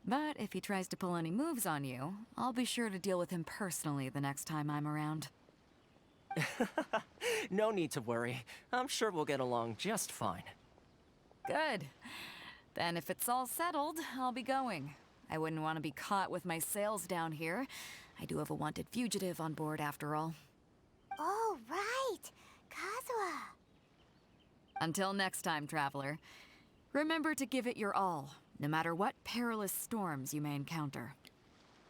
But if he tries to pull any moves on you, I'll be sure to deal with him personally the next time I'm around. No need to worry. I'm sure we'll get along just fine. Good. Then if it's all settled, I'll be going. I wouldn't want to be caught with my sails down here. I do have a wanted fugitive on board after all. Oh, right. Kazuha. Until next time, traveler. Remember to give it your all, no matter what perilous storms you may encounter.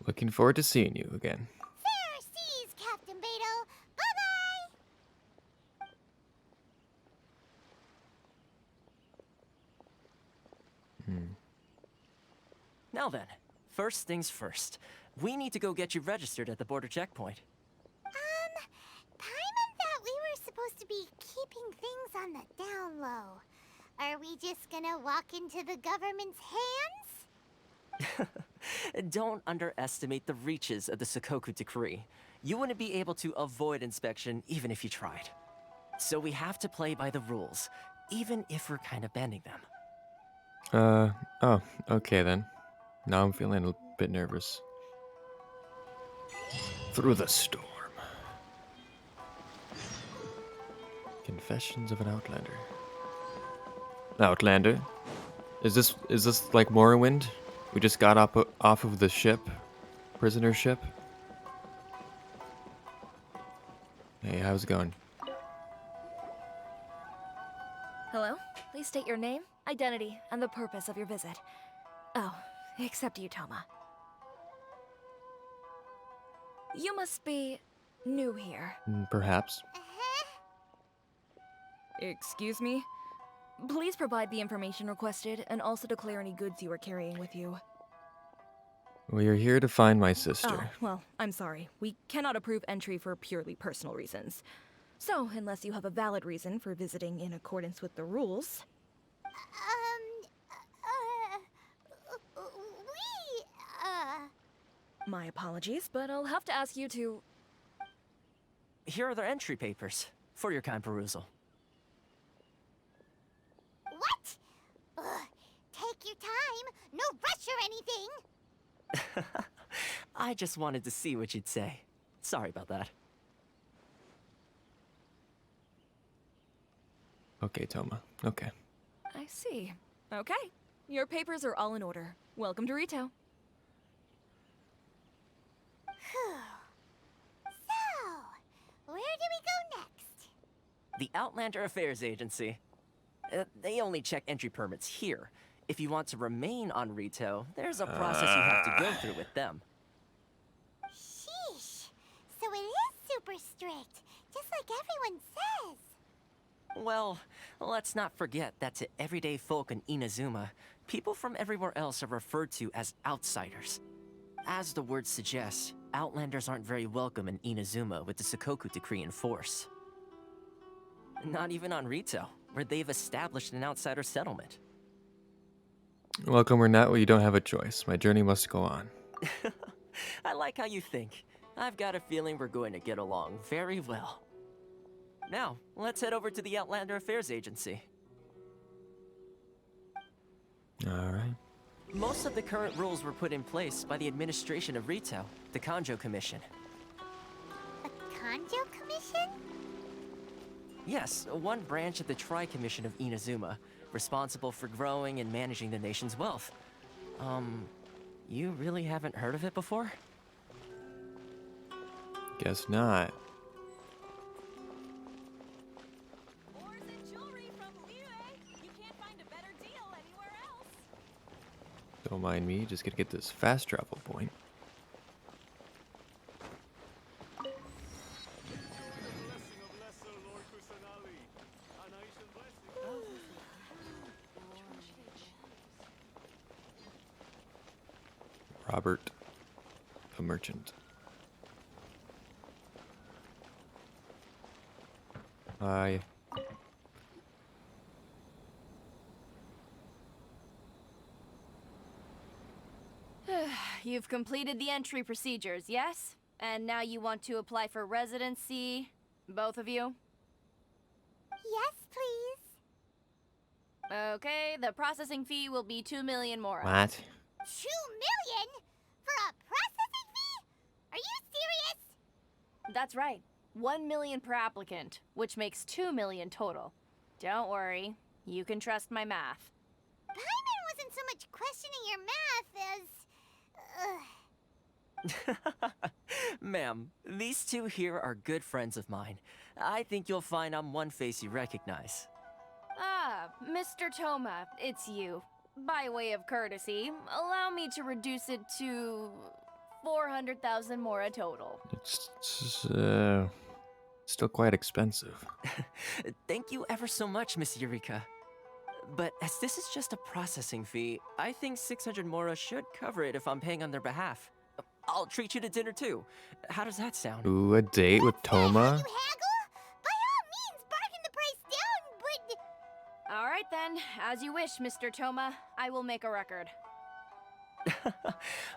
Looking forward to seeing you again. Fair seas, Captain Beidou. Bye-bye! Now then, first things first. We need to go get you registered at the border checkpoint. Paimon thought we were supposed to be keeping things on the down low. Are we just gonna walk into the government's hands? Don't underestimate the reaches of the Sakoku Decree. You wouldn't be able to avoid inspection even if you tried. So we have to play by the rules, even if we're kind of bending them. Oh, okay then. Now I'm feeling a bit nervous. Through the storm. Confessions of an Outlander. Outlander? Is this like Morrowind? We just got off of the ship? Prisoner ship? Hey, how's it going? Hello? Please state your name, identity, and the purpose of your visit. Oh, except you, Thoma. You must be new here. Perhaps. Excuse me? Please provide the information requested and also declare any goods you are carrying with you. We are here to find my sister. Ah, well, I'm sorry. We cannot approve entry for purely personal reasons. So, unless you have a valid reason for visiting in accordance with the rules... My apologies, but I'll have to ask you to... Here are their entry papers, for your kind perusal. What? Take your time. No rush or anything. I just wanted to see what you'd say. Sorry about that. Okay, Thoma. Okay. I see. Okay. Your papers are all in order. Welcome to Rito. So, where do we go next? The Outlander Affairs Agency. They only check entry permits here. If you want to remain on Rito, there's a process you have to go through with them. Sheesh. So it is super strict, just like everyone says. Well, let's not forget that to everyday folk in Inazuma, people from everywhere else are referred to as outsiders. As the word suggests, Outlanders aren't very welcome in Inazuma with the Sakoku Decree in force. Not even on Rito, where they've established an outsider settlement. Welcome or not, well, you don't have a choice. My journey must go on. I like how you think. I've got a feeling we're going to get along very well. Now, let's head over to the Outlander Affairs Agency. Alright. Most of the current rules were put in place by the administration of Rito, the Kanjo Commission. A Kanjo Commission? Yes, one branch of the Tri-Commission of Inazuma, responsible for growing and managing the nation's wealth. You really haven't heard of it before? Guess not. Don't mind me, just gonna get this fast travel point. Robert, a merchant. Hi. You've completed the entry procedures, yes? And now you want to apply for residency, both of you? Yes, please. Okay, the processing fee will be 2 million more. What? 2 million? For a processing fee? Are you serious? That's right. 1 million per applicant, which makes 2 million total. Don't worry, you can trust my math. Paimon wasn't so much questioning your math as... Ma'am, these two here are good friends of mine. I think you'll find I'm one face you recognize. Ah, Mr. Thoma, it's you. By way of courtesy, allow me to reduce it to 400,000 mora total. It's still quite expensive. Thank you ever so much, Miss Eureka. But as this is just a processing fee, I think 600 mora should cover it if I'm paying on their behalf. I'll treat you to dinner too. How does that sound? Ooh, a date with Thoma? All right then, as you wish, Mr. Thoma. I will make a record.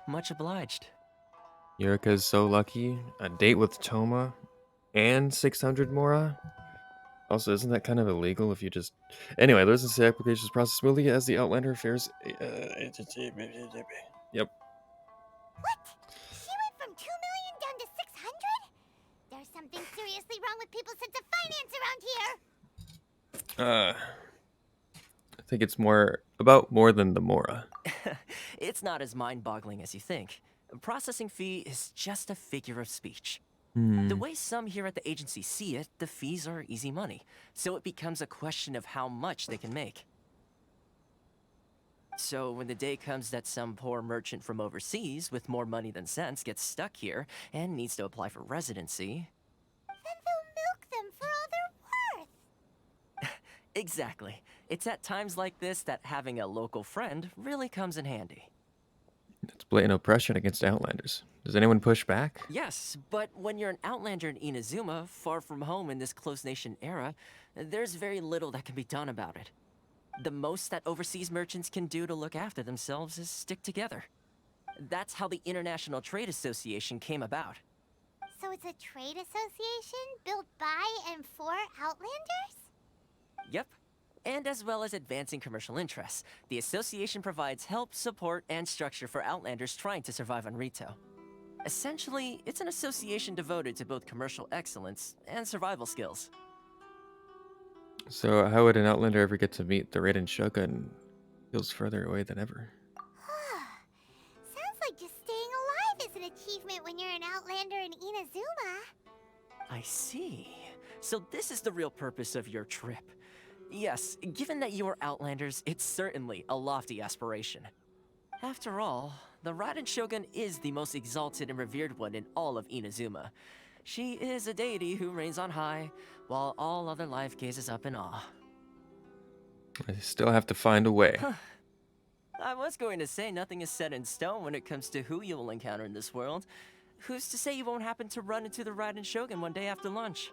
Much obliged. Eureka's so lucky. A date with Thoma and 600 mora? Also, isn't that kind of illegal if you just... Anyway, the license applications process smoothly as the Outlander Affairs Agency. Yep. What? She went from 2 million down to 600? There's something seriously wrong with people's sense of finance around here. I think it's more than the mora. It's not as mind-boggling as you think. A processing fee is just a figure of speech. The way some here at the agency see it, the fees are easy money, so it becomes a question of how much they can make. So when the day comes that some poor merchant from overseas with more money than sense gets stuck here and needs to apply for residency... Then they'll milk them for all they're worth. Exactly. It's at times like this that having a local friend really comes in handy. It's blatant oppression against Outlanders. Does anyone push back? Yes, but when you're an Outlander in Inazuma, far from home in this closed nation era, there's very little that can be done about it. The most that overseas merchants can do to look after themselves is stick together. That's how the International Trade Association came about. So it's a trade association built by and for Outlanders? Yep. And as well as advancing commercial interests, the association provides help, support, and structure for Outlanders trying to survive on Rito. Essentially, it's an association devoted to both commercial excellence and survival skills. So how would an Outlander ever get to meet the Raiden Shogun? Feels further away than ever. Sounds like just staying alive is an achievement when you're an Outlander in Inazuma. I see. So this is the real purpose of your trip. Yes, given that you are Outlanders, it's certainly a lofty aspiration. After all, the Raiden Shogun is the most exalted and revered one in all of Inazuma. She is a deity who reigns on high, while all other life gazes up in awe. I still have to find a way. I was going to say nothing is set in stone when it comes to who you will encounter in this world. Who's to say you won't happen to run into the Raiden Shogun one day after lunch?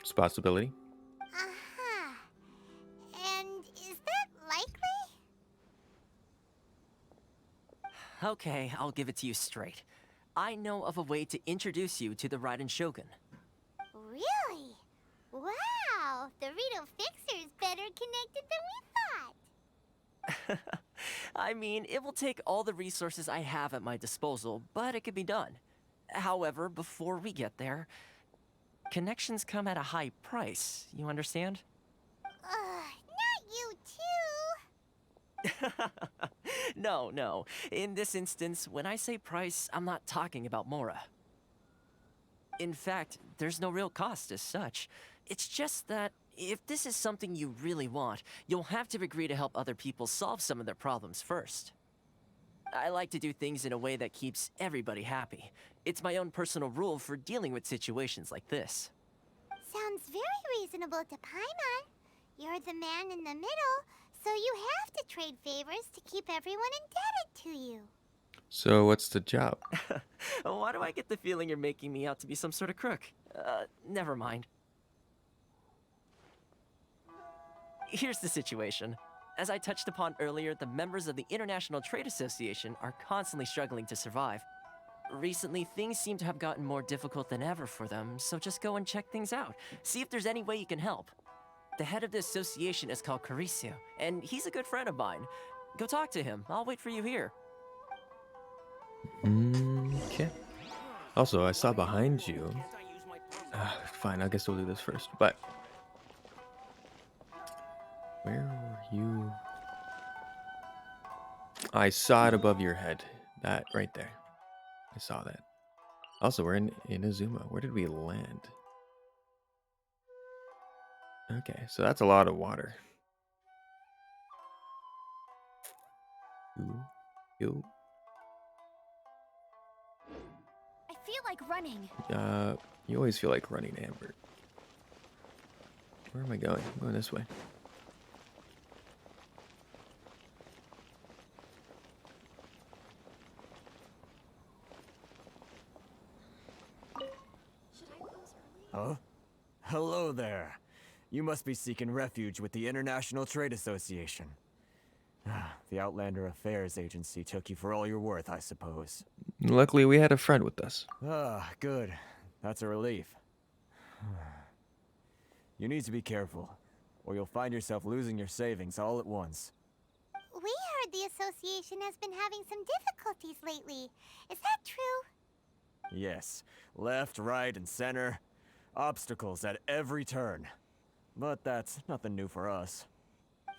It's a possibility. Uh-huh. And is that likely? Okay, I'll give it to you straight. I know of a way to introduce you to the Raiden Shogun. Really? Wow! The Rito Fixer is better connected than we thought. I mean, it will take all the resources I have at my disposal, but it could be done. However, before we get there, connections come at a high price, you understand? Not you too. No. In this instance, when I say price, I'm not talking about Mora. In fact, there's no real cost as such. It's just that if this is something you really want, you'll have to agree to help other people solve some of their problems first. I like to do things in a way that keeps everybody happy. It's my own personal rule for dealing with situations like this. Sounds very reasonable to Paimon. You're the man in the middle, so you have to trade favors to keep everyone indebted to you. So what's the job? Why do I get the feeling you're making me out to be some sort of crook? Never mind. Here's the situation. As I touched upon earlier, the members of the International Trade Association are constantly struggling to survive. Recently, things seem to have gotten more difficult than ever for them, so just go and check things out. See if there's any way you can help. The head of the association is called Caricio, and he's a good friend of mine. Go talk to him. I'll wait for you here. Okay. Also, I saw behind you. Fine, I guess we'll do this first. But where were you? I saw it above your head. That right there. I saw that. Also, we're in Inazuma. Where did we land? Okay, so that's a lot of water. Ooh. I feel like running. You always feel like running, Amber. Where am I going? I'm going this way. Huh? Hello there. You must be seeking refuge with the International Trade Association. The Outlander Affairs Agency took you for all you're worth, I suppose. Luckily, we had a friend with us. Good. That's a relief. You need to be careful, or you'll find yourself losing your savings all at once. We heard the association has been having some difficulties lately. Is that true? Yes. Left, right, and center. Obstacles at every turn. But that's nothing new for us.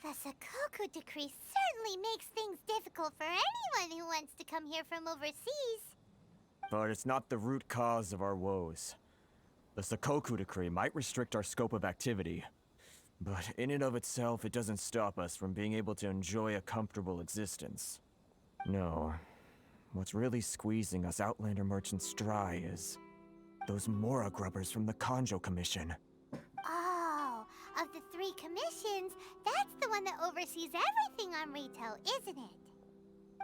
The Sakoku Decree certainly makes things difficult for anyone who wants to come here from overseas. But it's not the root cause of our woes. The Sakoku Decree might restrict our scope of activity, but in and of itself, it doesn't stop us from being able to enjoy a comfortable existence. No. What's really squeezing us Outlander merchants dry is those Mora grubbers from the Kanjo Commission. Oh, of the 3 commissions, that's the one that oversees everything on retail, isn't it?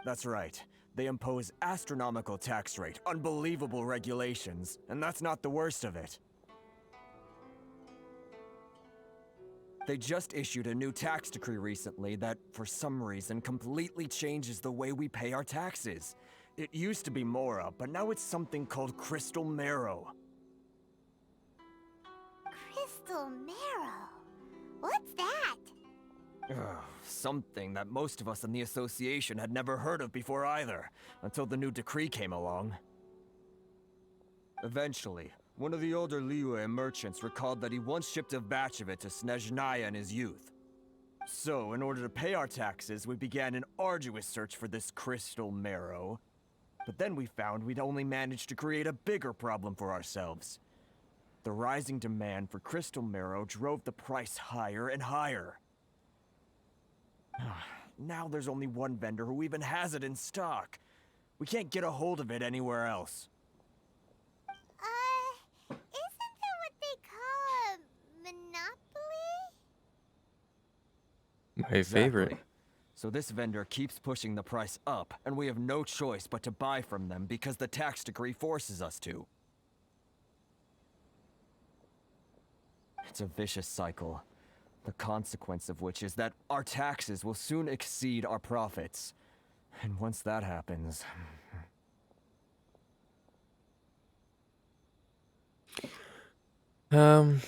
That's right. They impose astronomical tax rate, unbelievable regulations, and that's not the worst of it. They just issued a new tax decree recently that, for some reason, completely changes the way we pay our taxes. It used to be Mora, but now it's something called Crystal Marrow. Crystal Marrow? What's that? Something that most of us in the association had never heard of before either, until the new decree came along. Eventually, one of the older Liyue merchants recalled that he once shipped a batch of it to Snezhnaya in his youth. So, in order to pay our taxes, we began an arduous search for this Crystal Marrow. But then we found we'd only managed to create a bigger problem for ourselves. The rising demand for crystal marrow drove the price higher and higher. Now there's only one vendor who even has it in stock. We can't get a hold of it anywhere else. Isn't that what they call a monopoly? My favorite. So this vendor keeps pushing the price up, and we have no choice but to buy from them because the tax decree forces us to. It's a vicious cycle, the consequence of which is that our taxes will soon exceed our profits. And once that happens... Can't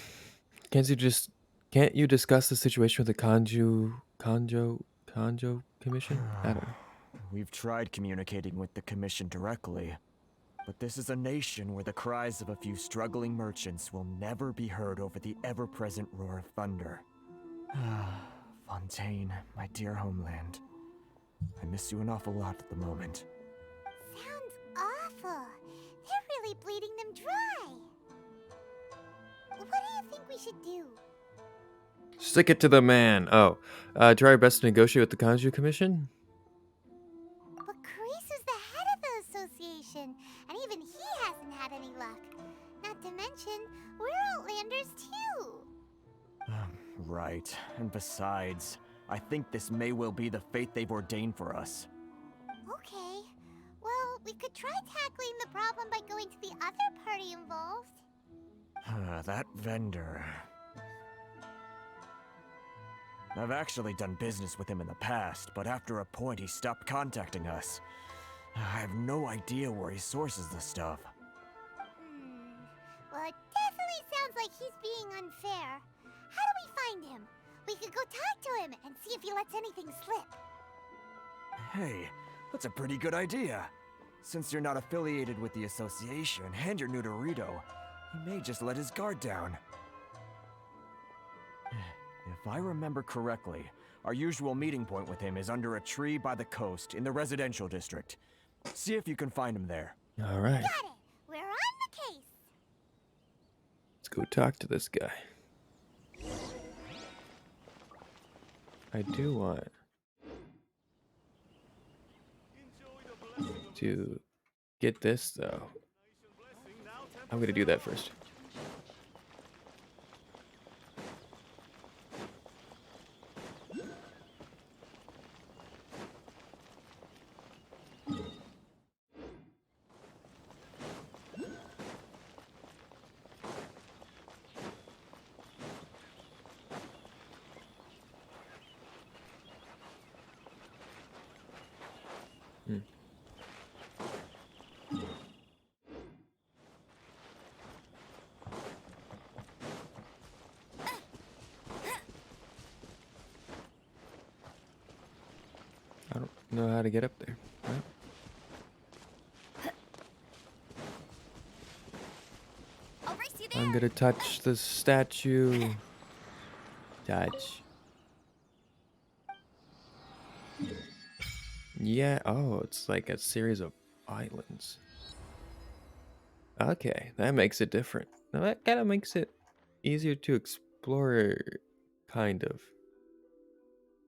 you discuss the situation with the Kanjo Commission? I don't know. We've tried communicating with the Commission directly, but this is a nation where the cries of a few struggling merchants will never be heard over the ever-present roar of thunder. Fontaine, my dear homeland. I miss you an awful lot at the moment. Sounds awful. They're really bleeding them dry. What do you think we should do? Stick it to the man. Oh, try our best to negotiate with the Kanju Commission? But Karisa's the head of the association, and even he hasn't had any luck. Not to mention, we're Outlanders too. Right. And besides, I think this may well be the fate they've ordained for us. Okay. Well, we could try tackling the problem by going to the other party involved. That vendor... I've actually done business with him in the past, but after a point he stopped contacting us. I have no idea where he sources the stuff. Well, it definitely sounds like he's being unfair. How do we find him? We could go talk to him and see if he lets anything slip. Hey, that's a pretty good idea. Since you're not affiliated with the association and you're new to Rito, he may just let his guard down. If I remember correctly, our usual meeting point with him is under a tree by the coast in the residential district. See if you can find him there. All right. Got it. We're on the case. Let's go talk to this guy. I do want to get this, though. I'm going to do that first. I don't know how to get up there. Right? I'm gonna touch the statue. Touch. Yeah, oh, it's like a series of islands. Okay, that makes it different. Now that kind of makes it easier to explore, kind of.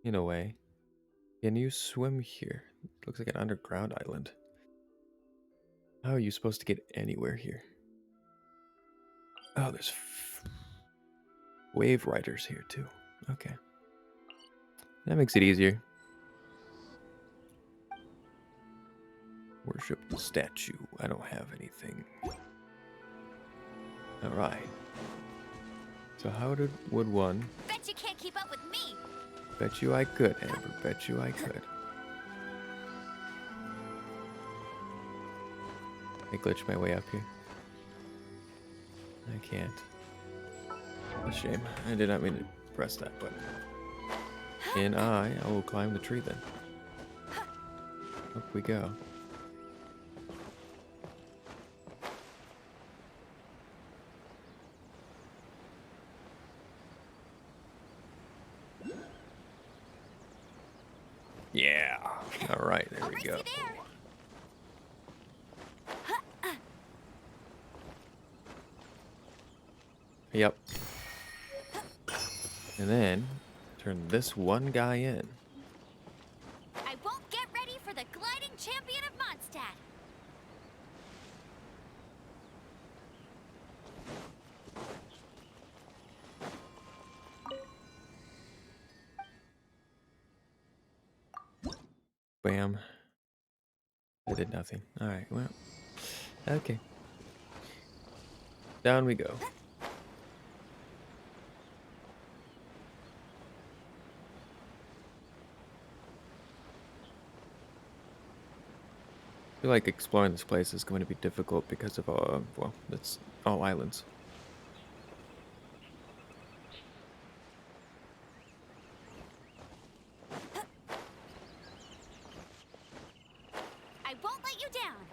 In a way. Can you swim here? It looks like an underground island. How are you supposed to get anywhere here? Oh, there's wave riders here too. Okay. That makes it easier. Worship the statue. I don't have anything. Alright. So how would one... Bet you can't keep up with me! Bet you I could, Amber. Bet you I could. I glitched my way up here. I can't. A shame. I did not mean to press that button. And I will climb the tree then. Up we go. Yeah. All right, there we go. Yep. And then turn this one guy in. I won't get ready for the gliding champion of Mondstadt. Bam. I did nothing. Alright, well. Okay. Down we go. I feel like exploring this place is going to be difficult because of, well, it's all islands. I won't let you down.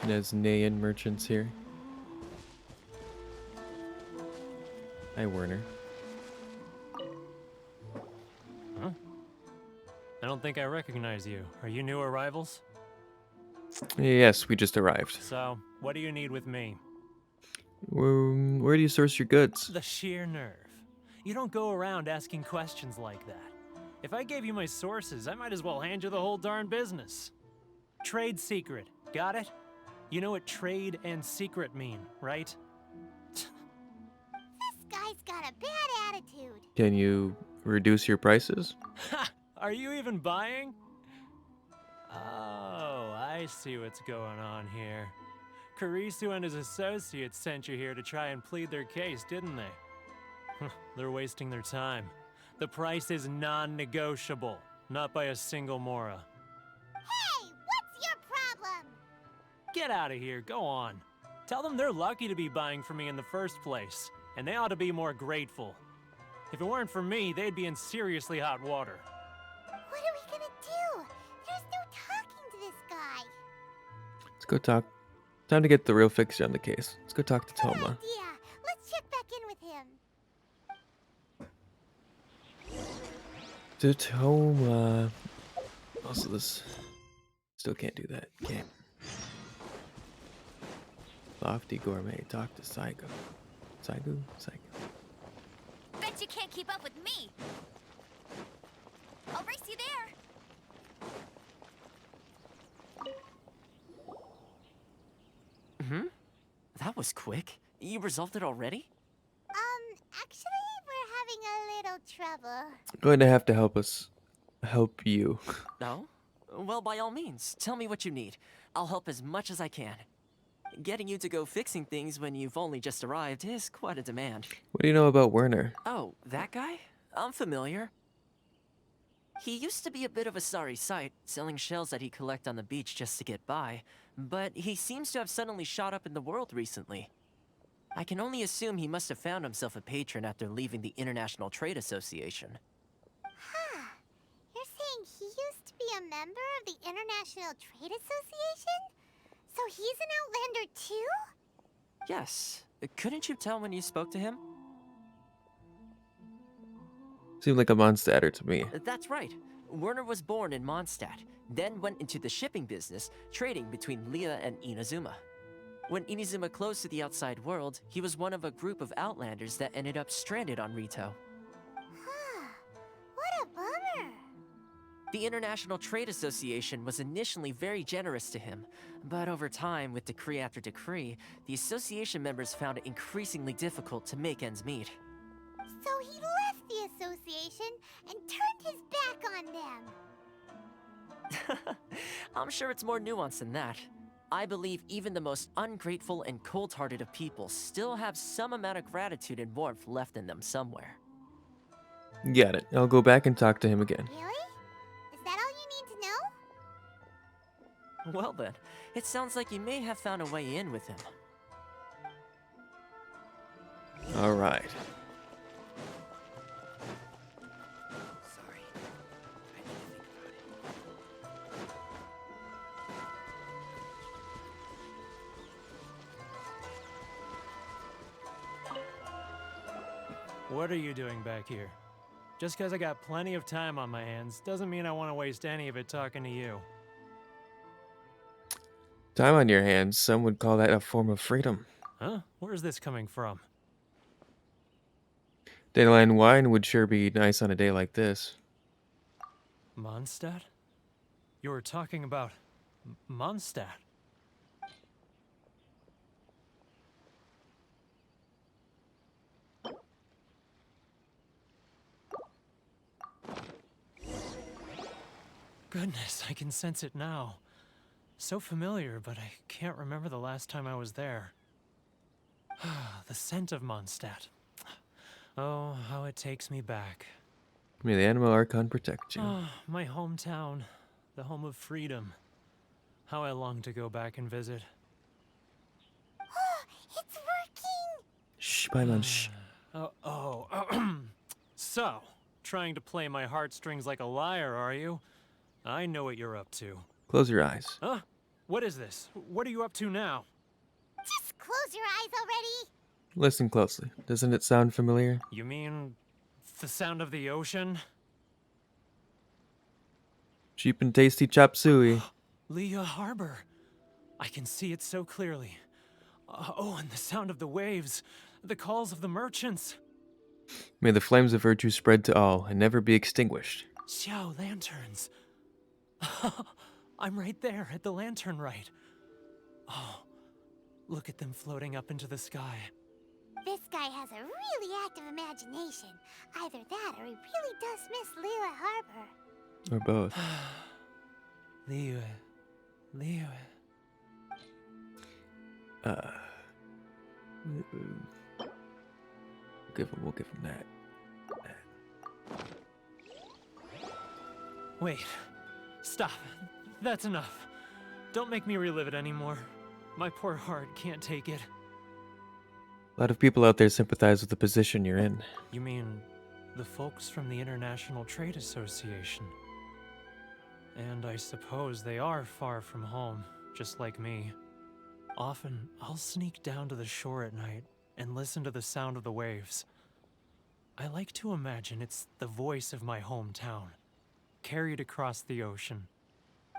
Nesnean merchants here. Hi, Werner. Huh? I don't think I recognize you. Are you new arrivals? Yes, we just arrived. So, what do you need with me? Where do you source your goods? The sheer nerve. You don't go around asking questions like that. If I gave you my sources, I might as well hand you the whole darn business. Trade secret. Got it? You know what trade and secret mean, right? This guy's got a bad attitude. Can you reduce your prices? Ha! Are you even buying? Oh, I see what's going on here. Karisu and his associates sent you here to try and plead their case, didn't they? They're wasting their time. The price is non-negotiable, not by a single Mora. Hey, what's your problem? Get out of here, go on. Tell them they're lucky to be buying from me in the first place, and they ought to be more grateful. If it weren't for me, they'd be in seriously hot water. What are we gonna do? There's no talking to this guy. Let's go talk. Time to get the real fixture on the case. Let's go talk to Thoma. Yeah, let's check back in with him. To Thoma. Also, this still can't do that. Okay. Lofty Gourmet. Talk to Saigo. Saigo? Saigo. Bet you can't keep up with me. I'll race you there. That was quick. You resolved it already? Actually, we're having a little trouble. Going to have to help you. No? Well, by all means, tell me what you need. I'll help as much as I can. Getting you to go fixing things when you've only just arrived is quite a demand. What do you know about Werner? Oh, that guy? I'm familiar. He used to be a bit of a sorry sight, selling shells that he'd collect on the beach just to get by, but he seems to have suddenly shot up in the world recently. I can only assume he must have found himself a patron after leaving the International Trade Association. Huh. You're saying he used to be a member of the International Trade Association? So he's an Outlander too? Yes. Couldn't you tell when you spoke to him? Seemed like a Mondstadter to me. That's right. Werner was born in Mondstadt, then went into the shipping business, trading between Leah and Inazuma. When Inazuma closed to the outside world, he was one of a group of Outlanders that ended up stranded on Rito. Huh. What a bummer. The International Trade Association was initially very generous to him, but over time, with decree after decree, the association members found it increasingly difficult to make ends meet. So he left the association and turned his back on them. I'm sure it's more nuanced than that. I believe even the most ungrateful and cold-hearted of people still have some amount of gratitude and warmth left in them somewhere. Got it. I'll go back and talk to him again. Really? Is that all you need to know? Well then, it sounds like you may have found a way in with him. All right. What are you doing back here? Just because I got plenty of time on my hands doesn't mean I want to waste any of it talking to you. Time on your hands, some would call that a form of freedom. Huh? Where's this coming from? Dandelion wine would sure be nice on a day like this. Mondstadt? You were talking about Mondstadt. Goodness, I can sense it now. So familiar, but I can't remember the last time I was there. The scent of Mondstadt. Oh, how it takes me back. May the animal archon protect you. Oh, my hometown, the home of freedom. How I long to go back and visit. It's working! Shh, Paimon, shh. So, trying to play my heartstrings like a liar, are you? I know what you're up to. Close your eyes. Huh? What is this? What are you up to now? Just close your eyes already! Listen closely. Doesn't it sound familiar? You mean the sound of the ocean? Cheap and tasty chop suey. Leah Harbor. I can see it so clearly. Oh, and the sound of the waves. The calls of the merchants. May the flames of virtue spread to all and never be extinguished. Xiao lanterns. I'm right there at the lantern right. Oh, look at them floating up into the sky. This guy has a really active imagination. Either that or he really does miss Liyue Harbor. Or both. Liyue. Liyue. We'll give him that. Wait. Stop. That's enough. Don't make me relive it anymore. My poor heart can't take it. A lot of people out there sympathize with the position you're in. You mean the folks from the International Trade Association? And I suppose they are far from home, just like me. Often, I'll sneak down to the shore at night and listen to the sound of the waves. I like to imagine it's the voice of my hometown, carried across the ocean.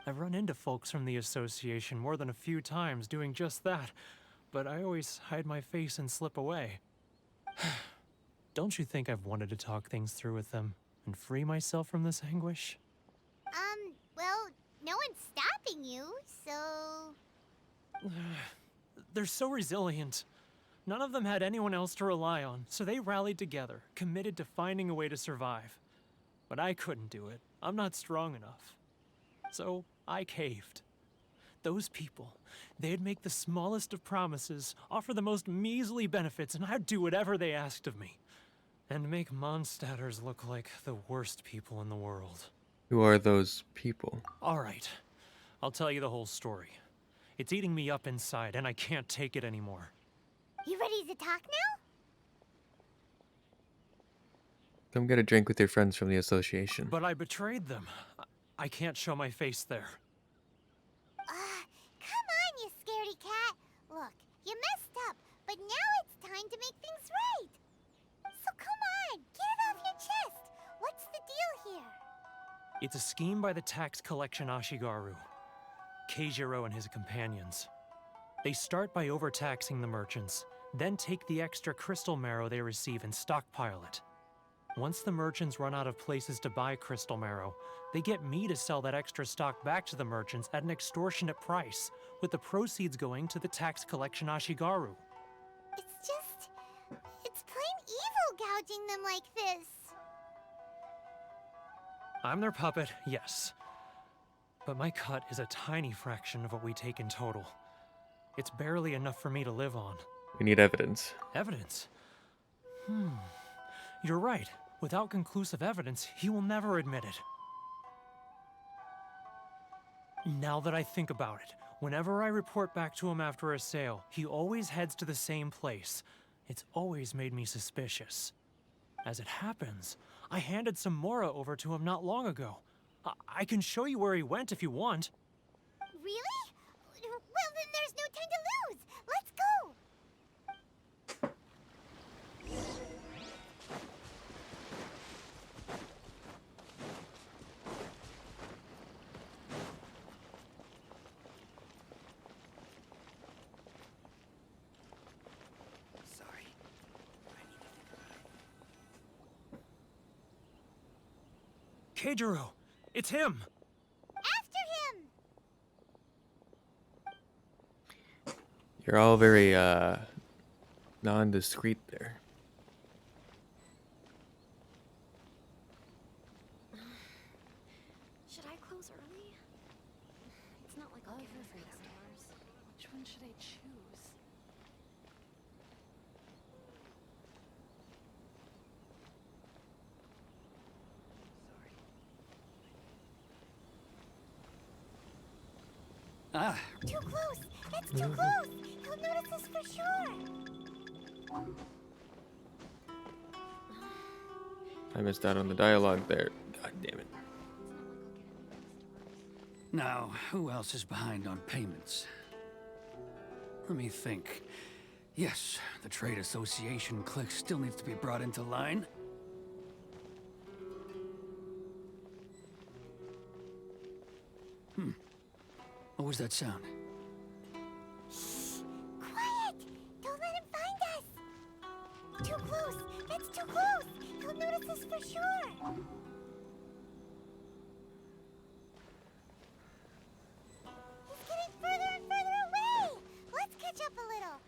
I've run into folks from the association more than a few times doing just that, but I always hide my face and slip away. Don't you think I've wanted to talk things through with them and free myself from this anguish? Well, no one's stopping you, so... They're so resilient. None of them had anyone else to rely on, so they rallied together, committed to finding a way to survive. But I couldn't do it. I'm not strong enough. So I caved. Those people, they'd make the smallest of promises, offer the most measly benefits, and I'd do whatever they asked of me. And make Mondstadters look like the worst people in the world. Who are those people? All right. I'll tell you the whole story. It's eating me up inside, and I can't take it anymore. You ready to talk now? Come get a drink with your friends from the association. But I betrayed them. I can't show my face there. Come on, you scaredy cat. Look, you messed up, but now it's time to make things right. So come on, get it off your chest. What's the deal here? It's a scheme by the tax collection Ashigaru, Keijiro and his companions. They start by overtaxing the merchants, then take the extra crystal marrow they receive and stockpile it. Once the merchants run out of places to buy crystal marrow, they get me to sell that extra stock back to the merchants at an extortionate price, with the proceeds going to the tax collection Ashigaru. It's plain evil gouging them like this. I'm their puppet, yes. But my cut is a tiny fraction of what we take in total. It's barely enough for me to live on. We need evidence. Evidence? You're right. Without conclusive evidence, he will never admit it. Now that I think about it, whenever I report back to him after a sale, he always heads to the same place. It's always made me suspicious. As it happens, I handed some Mora over to him not long ago. I can show you where he went if you want. Really? Well, then there's no time to lose. Let's go. Keijiro! It's him! After him! You're all very, non-discreet there. Should I close early? It's not like I'll get in for stars. Which one should I choose? Ah, Too close! That's too close! He'll notice us for sure! I missed out on the dialogue there. God damn it. now, who else is behind on payments? Let me think. Yes, the Trade Association clique still needs to be brought into line. What was that sound? Quiet! Don't let him find us! Too close! That's too close! He'll notice us for sure! He's getting further and further away! Let's catch up a little!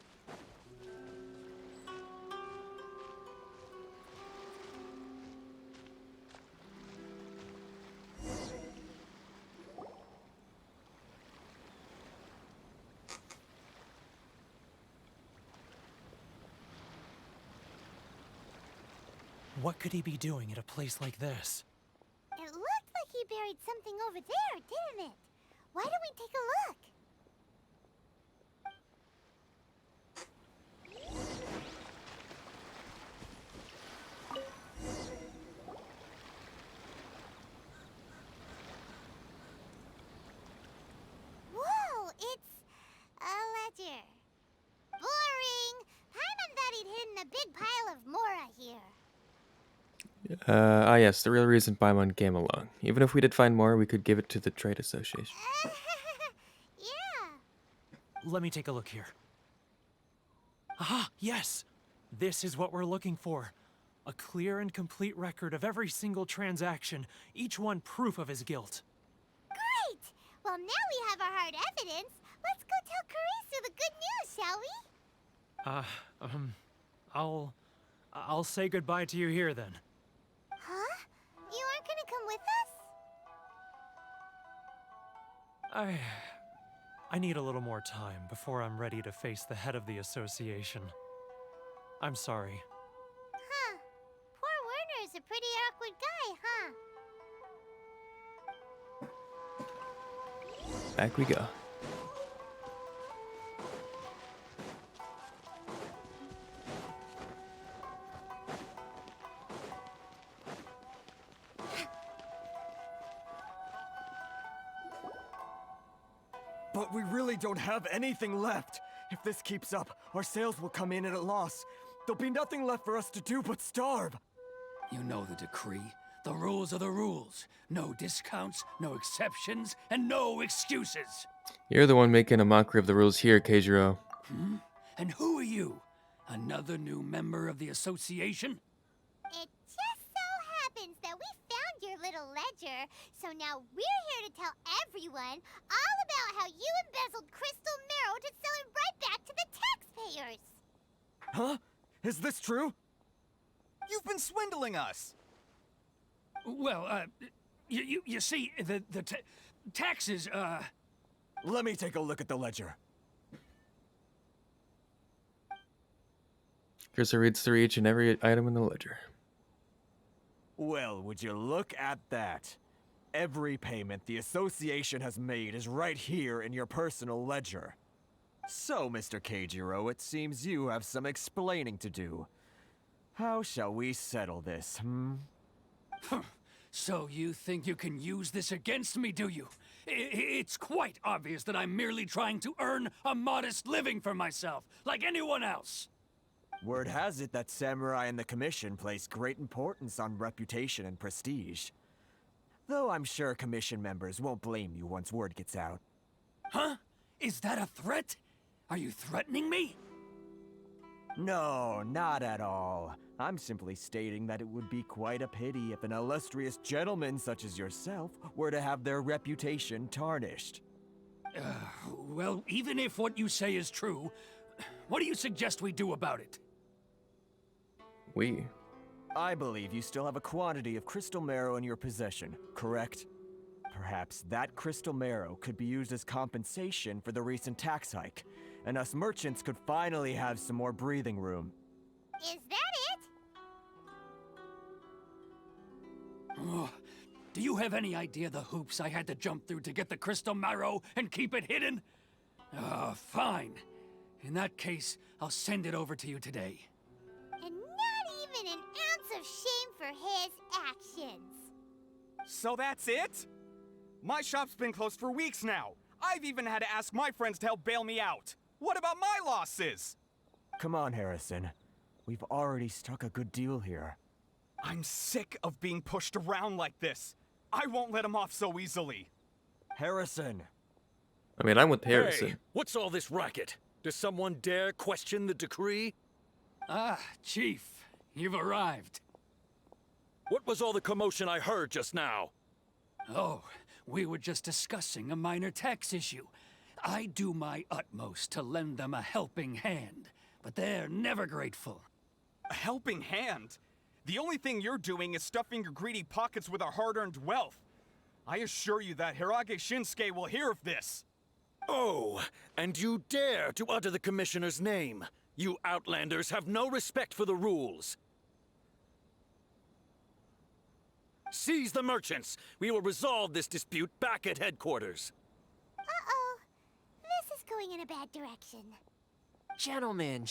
What could he be doing at a place like this? It looked like he buried something over there, didn't it? Why don't we take a look? Whoa, it's a ledger. Boring! Paimon thought he'd hidden a big pile of Mora here. Yes, the real reason Paimon came along. Even if we did find more, we could give it to the Trade Association. Yeah. Let me take a look here. Ah, yes! This is what we're looking for. A clear and complete record of every single transaction, each one proof of his guilt. Great! Well, now we have our hard evidence. Let's go tell Karisu the good news, shall we? I'll say goodbye to you here then. Huh? You aren't gonna come with us? I need a little more time before I'm ready to face the head of the association. I'm sorry. Huh. Poor Werner's a pretty awkward guy, huh? Back we go. But we really don't have anything left. If this keeps up, our sales will come in at a loss. There'll be nothing left for us to do but starve. You know the decree. The rules are the rules. No discounts, no exceptions, and no excuses. You're the one making a mockery of the rules here, Keijiro. And who are you? Another new member of the association? It just so happens that we found your little ledger, so now we're here to tell everyone all about how you embezzled crystal marrow to sell it right back to the taxpayers. Huh? Is this true? You've been swindling us! Well, you see, the taxes, Let me take a look at the ledger. Cursor reads through each and every item in the ledger. Well, would you look at that? Every payment the association has made is right here in your personal ledger. So, Mr. Keijiro, it seems you have some explaining to do. How shall we settle this, So you think you can use this against me, do you? It's quite obvious that I'm merely trying to earn a modest living for myself, like anyone else. Word has it that Samurai and the Commission place great importance on reputation and prestige. Though I'm sure Commission members won't blame you once word gets out. Huh? Is that a threat? Are you threatening me? No, not at all. I'm simply stating that it would be quite a pity if an illustrious gentleman such as yourself were to have their reputation tarnished. Well, even if what you say is true, what do you suggest we do about it? I believe you still have a quantity of crystal marrow in your possession, correct? Perhaps that crystal marrow could be used as compensation for the recent tax hike, and us merchants could finally have some more breathing room. Is that it? Oh, do you have any idea the hoops I had to jump through to get the crystal marrow and keep it hidden? Fine. In that case, I'll send it over to you today. And not even an ounce of shame for his actions. So that's it? My shop's been closed for weeks now. I've even had to ask my friends to help bail me out. What about my losses? Come on, Harrison. We've already struck a good deal here. I'm sick of being pushed around like this. I won't let him off so easily. Harrison! I mean, I'm with Harrison. Hey, what's all this racket? Does someone dare question the decree? Ah, Chief, you've arrived. What was all the commotion I heard just now? Oh, we were just discussing a minor tax issue. I do my utmost to lend them a helping hand, but they're never grateful. A helping hand? The only thing you're doing is stuffing your greedy pockets with our hard-earned wealth. I assure you that Hirage Shinsuke will hear of this. Oh, and you dare to utter the commissioner's name. You outlanders have no respect for the rules. Seize the merchants. We will resolve this dispute back at headquarters. Uh-oh. This is going in a bad direction. Gentlemen,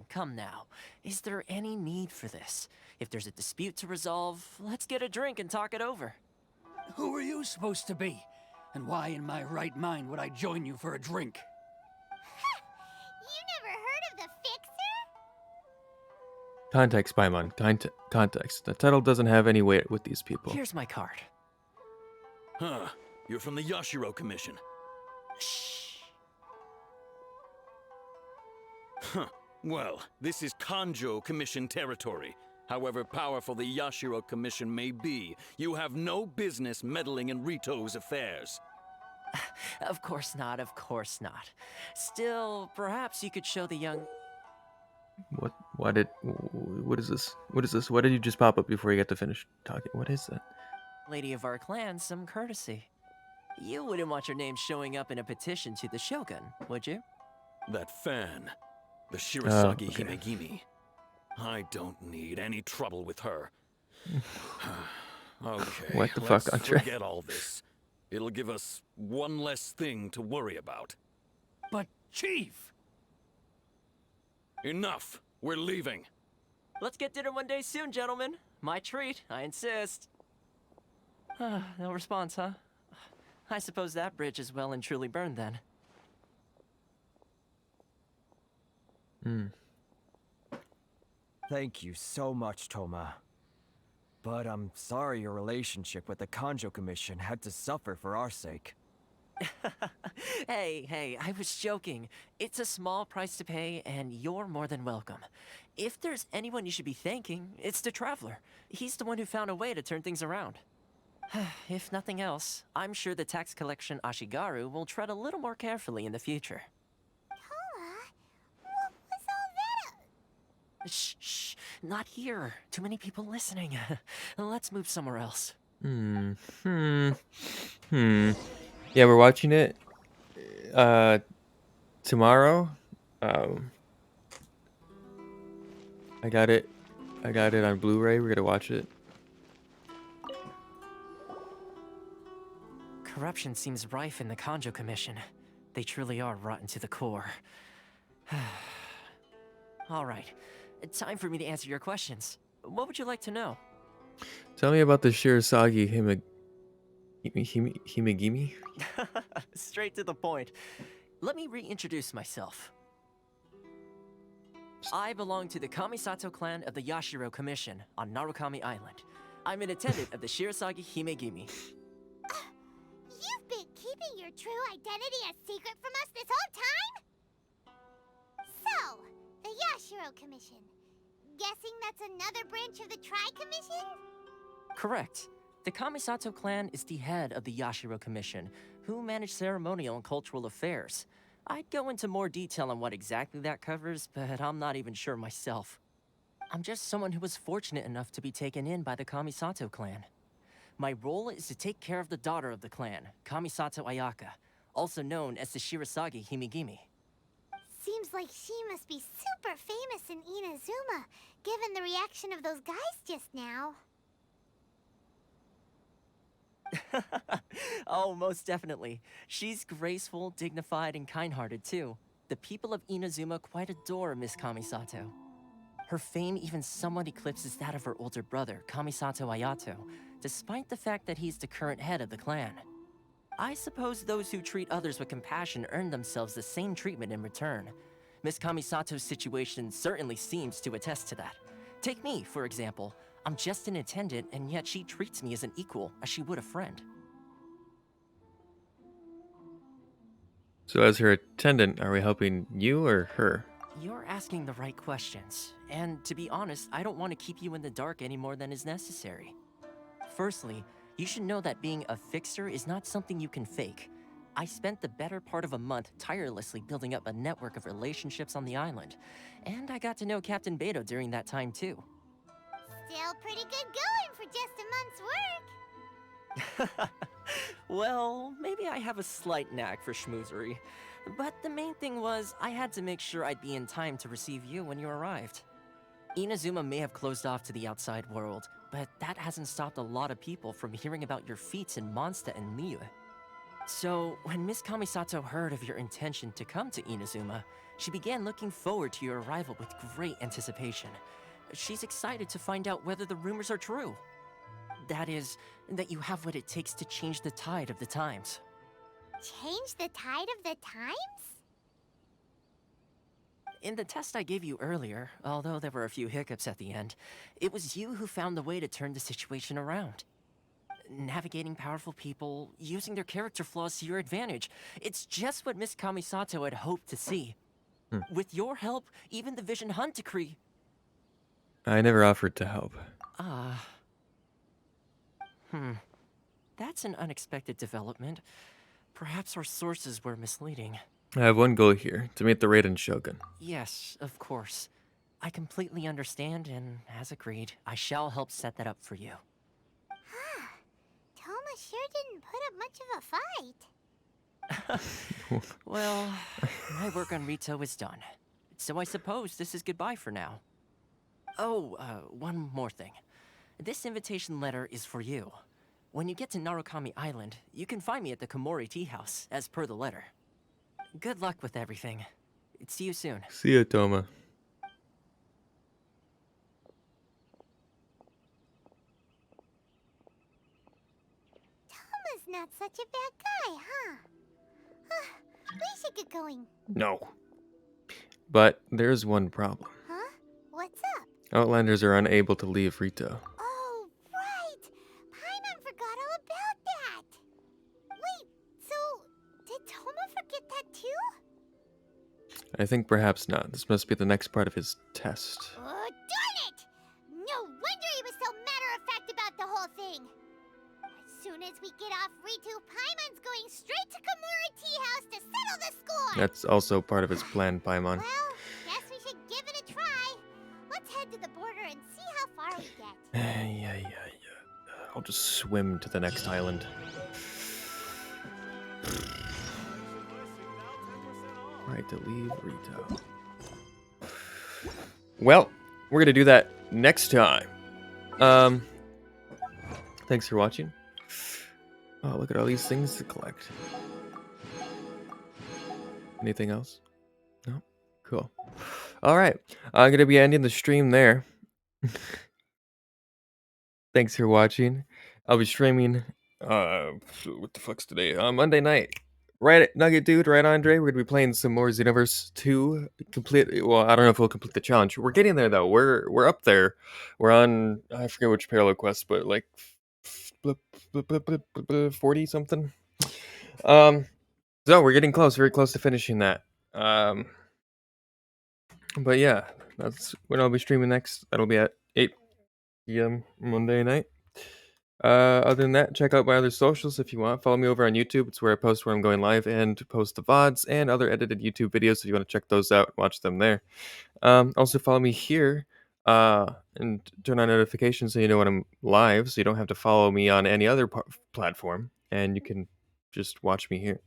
come now. Is there any need for this? If there's a dispute to resolve, let's get a drink and talk it over. Who are you supposed to be? And why in my right mind would I join you for a drink? You never heard of the Fixer? Context, Paimon. Context. The title doesn't have any weight with these people. Here's my card. Huh. You're from the Yashiro Commission. Shh. Huh. Well, this is Kanjo Commission territory. However powerful the Yashiro Commission may be, you have no business meddling in Rito's affairs. Of course not. Still, perhaps you could show the young... What is this? Why did you just pop up before you get to finish talking? What is that? lady of our clan some courtesy. You wouldn't want your name showing up in a petition to the Shogun, would you? That fan, the Shirasagi okay. Himegimi. I don't need any trouble with her. Okay, What the let's fuck, Andre? forget all this. It'll give us one less thing to worry about. But, Chief! Enough! We're leaving. Let's get dinner one day soon, gentlemen. My treat, I insist. No response, huh? I suppose that bridge is well and truly burned then. Thank you so much, Thoma. But I'm sorry your relationship with the Kanjo Commission had to suffer for our sake. Hey, I was joking. It's a small price to pay, and you're more than welcome. If there's anyone you should be thanking, it's the Traveler. He's the one who found a way to turn things around. If nothing else, I'm sure the tax collection Ashigaru will tread a little more carefully in the future. What was all that? Shh, not here. Too many people listening. Let's move somewhere else. Yeah, we're watching it tomorrow. I got it on Blu-ray. We're gonna watch it. Corruption seems rife in the Kanjo Commission. They truly are rotten to the core. All right, time for me to answer your questions. What would you like to know? Tell me about the Shirasagi Himegimi? Straight to the point. Let me reintroduce myself. I belong to the Kamisato clan of the Yashiro Commission on Narukami Island. I'm an attendant of the Shirasagi Himegimi. You've been keeping your true identity a secret from us this whole time? So, the Yashiro Commission. guessing that's another branch of the Tri-Commission? Correct. The Kamisato clan is the head of the Yashiro Commission, who manage ceremonial and cultural affairs. I'd go into more detail on what exactly that covers, but I'm not even sure myself. I'm just someone who was fortunate enough to be taken in by the Kamisato clan. My role is to take care of the daughter of the clan, Kamisato Ayaka, also known as the Shirasagi Himigimi. Seems like she must be super famous in Inazuma, given the reaction of those guys just now. Oh, most definitely. She's graceful, dignified, and kind-hearted too. The people of Inazuma quite adore Miss Kamisato. Her fame even somewhat eclipses that of her older brother, Kamisato Ayato, despite the fact that he's the current head of the clan. I suppose those who treat others with compassion earn themselves the same treatment in return. Miss Kamisato's situation certainly seems to attest to that. Take me, for example. I'm just an attendant, and yet she treats me as an equal, as she would a friend. So as her attendant, are we helping you or her? You're asking the right questions, and to be honest, I don't want to keep you in the dark any more than is necessary. Firstly, you should know that being a fixer is not something you can fake. I spent the better part of a month tirelessly building up a network of relationships on the island, and I got to know Captain Beidou during that time too. Still pretty good going for just a month's work. Well, maybe I have a slight knack for schmoozery, but the main thing was I had to make sure I'd be in time to receive you when you arrived. Inazuma may have closed off to the outside world, but that hasn't stopped a lot of people from hearing about your feats in Mondstadt and Liyue. So, when Miss Kamisato heard of your intention to come to Inazuma, she began looking forward to your arrival with great anticipation. She's excited to find out whether the rumors are true. That is, that you have what it takes to change the tide of the times. Change the tide of the times? In the test I gave you earlier, although there were a few hiccups at the end, it was you who found the way to turn the situation around. Navigating powerful people, using their character flaws to your advantage. It's just what Miss Kamisato had hoped to see. With your help, even the Vision Hunt decree... I never offered to help. That's an unexpected development. Perhaps our sources were misleading. I have one goal here, to meet the Raiden Shogun. Yes, of course. I completely understand, and as agreed, I shall help set that up for you. Thoma sure didn't put up much of a fight. Well, my work on Rito is done. So I suppose this is goodbye for now. Oh, one more thing. This invitation letter is for you. When you get to Narukami Island, you can find me at the Komori Tea House, as per the letter. Good luck with everything. See you soon. See ya, Thoma. Thoma's not such a bad guy, huh? We should get going. No. But there's one problem. Huh? What's up? Outlanders are unable to leave Rito. Oh, right! Paimon forgot all about that! Wait, so did Thoma forget that too? I think perhaps not. This must be the next part of his test. Oh, darn it! No wonder he was so matter-of-fact about the whole thing! As soon as we get off Ritu, Paimon's going straight to Komori Tea House to settle the score! That's also part of his plan, Paimon. Well, guess we should give it a try. Let's head to the border and see how far we get. Yeah. I'll just swim to the next island. Right to leave Rito. Well, we're gonna do that next time. Thanks for watching. Oh, look at all these things to collect. Anything else? No? Cool. Alright. I'm gonna be ending the stream there. Thanks for watching. I'll be streaming what the fuck's today? Monday night. Right, Nugget Dude, right, Andre? We're gonna be playing some more Xenoverse 2. Well, I don't know if we'll complete the challenge. We're getting there though. We're up there. We're on, I forget which parallel quest, but like 40 something. So we're getting close, very close to finishing that. But yeah, That's when I'll be streaming next. That'll be at 8 p.m. Monday night. Other than that, check out my other socials if you want. Follow me over on YouTube. It's where I post where I'm going live and post the VODs and other edited YouTube videos if you want to check those out. Watch them there. Also follow me here and turn on notifications so you know when I'm live, so you don't have to follow me on any other platform, and you can just watch me here.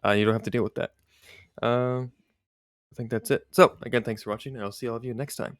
You don't have to deal with that. I think that's it. So again, thanks for watching, and I'll see all of you next time.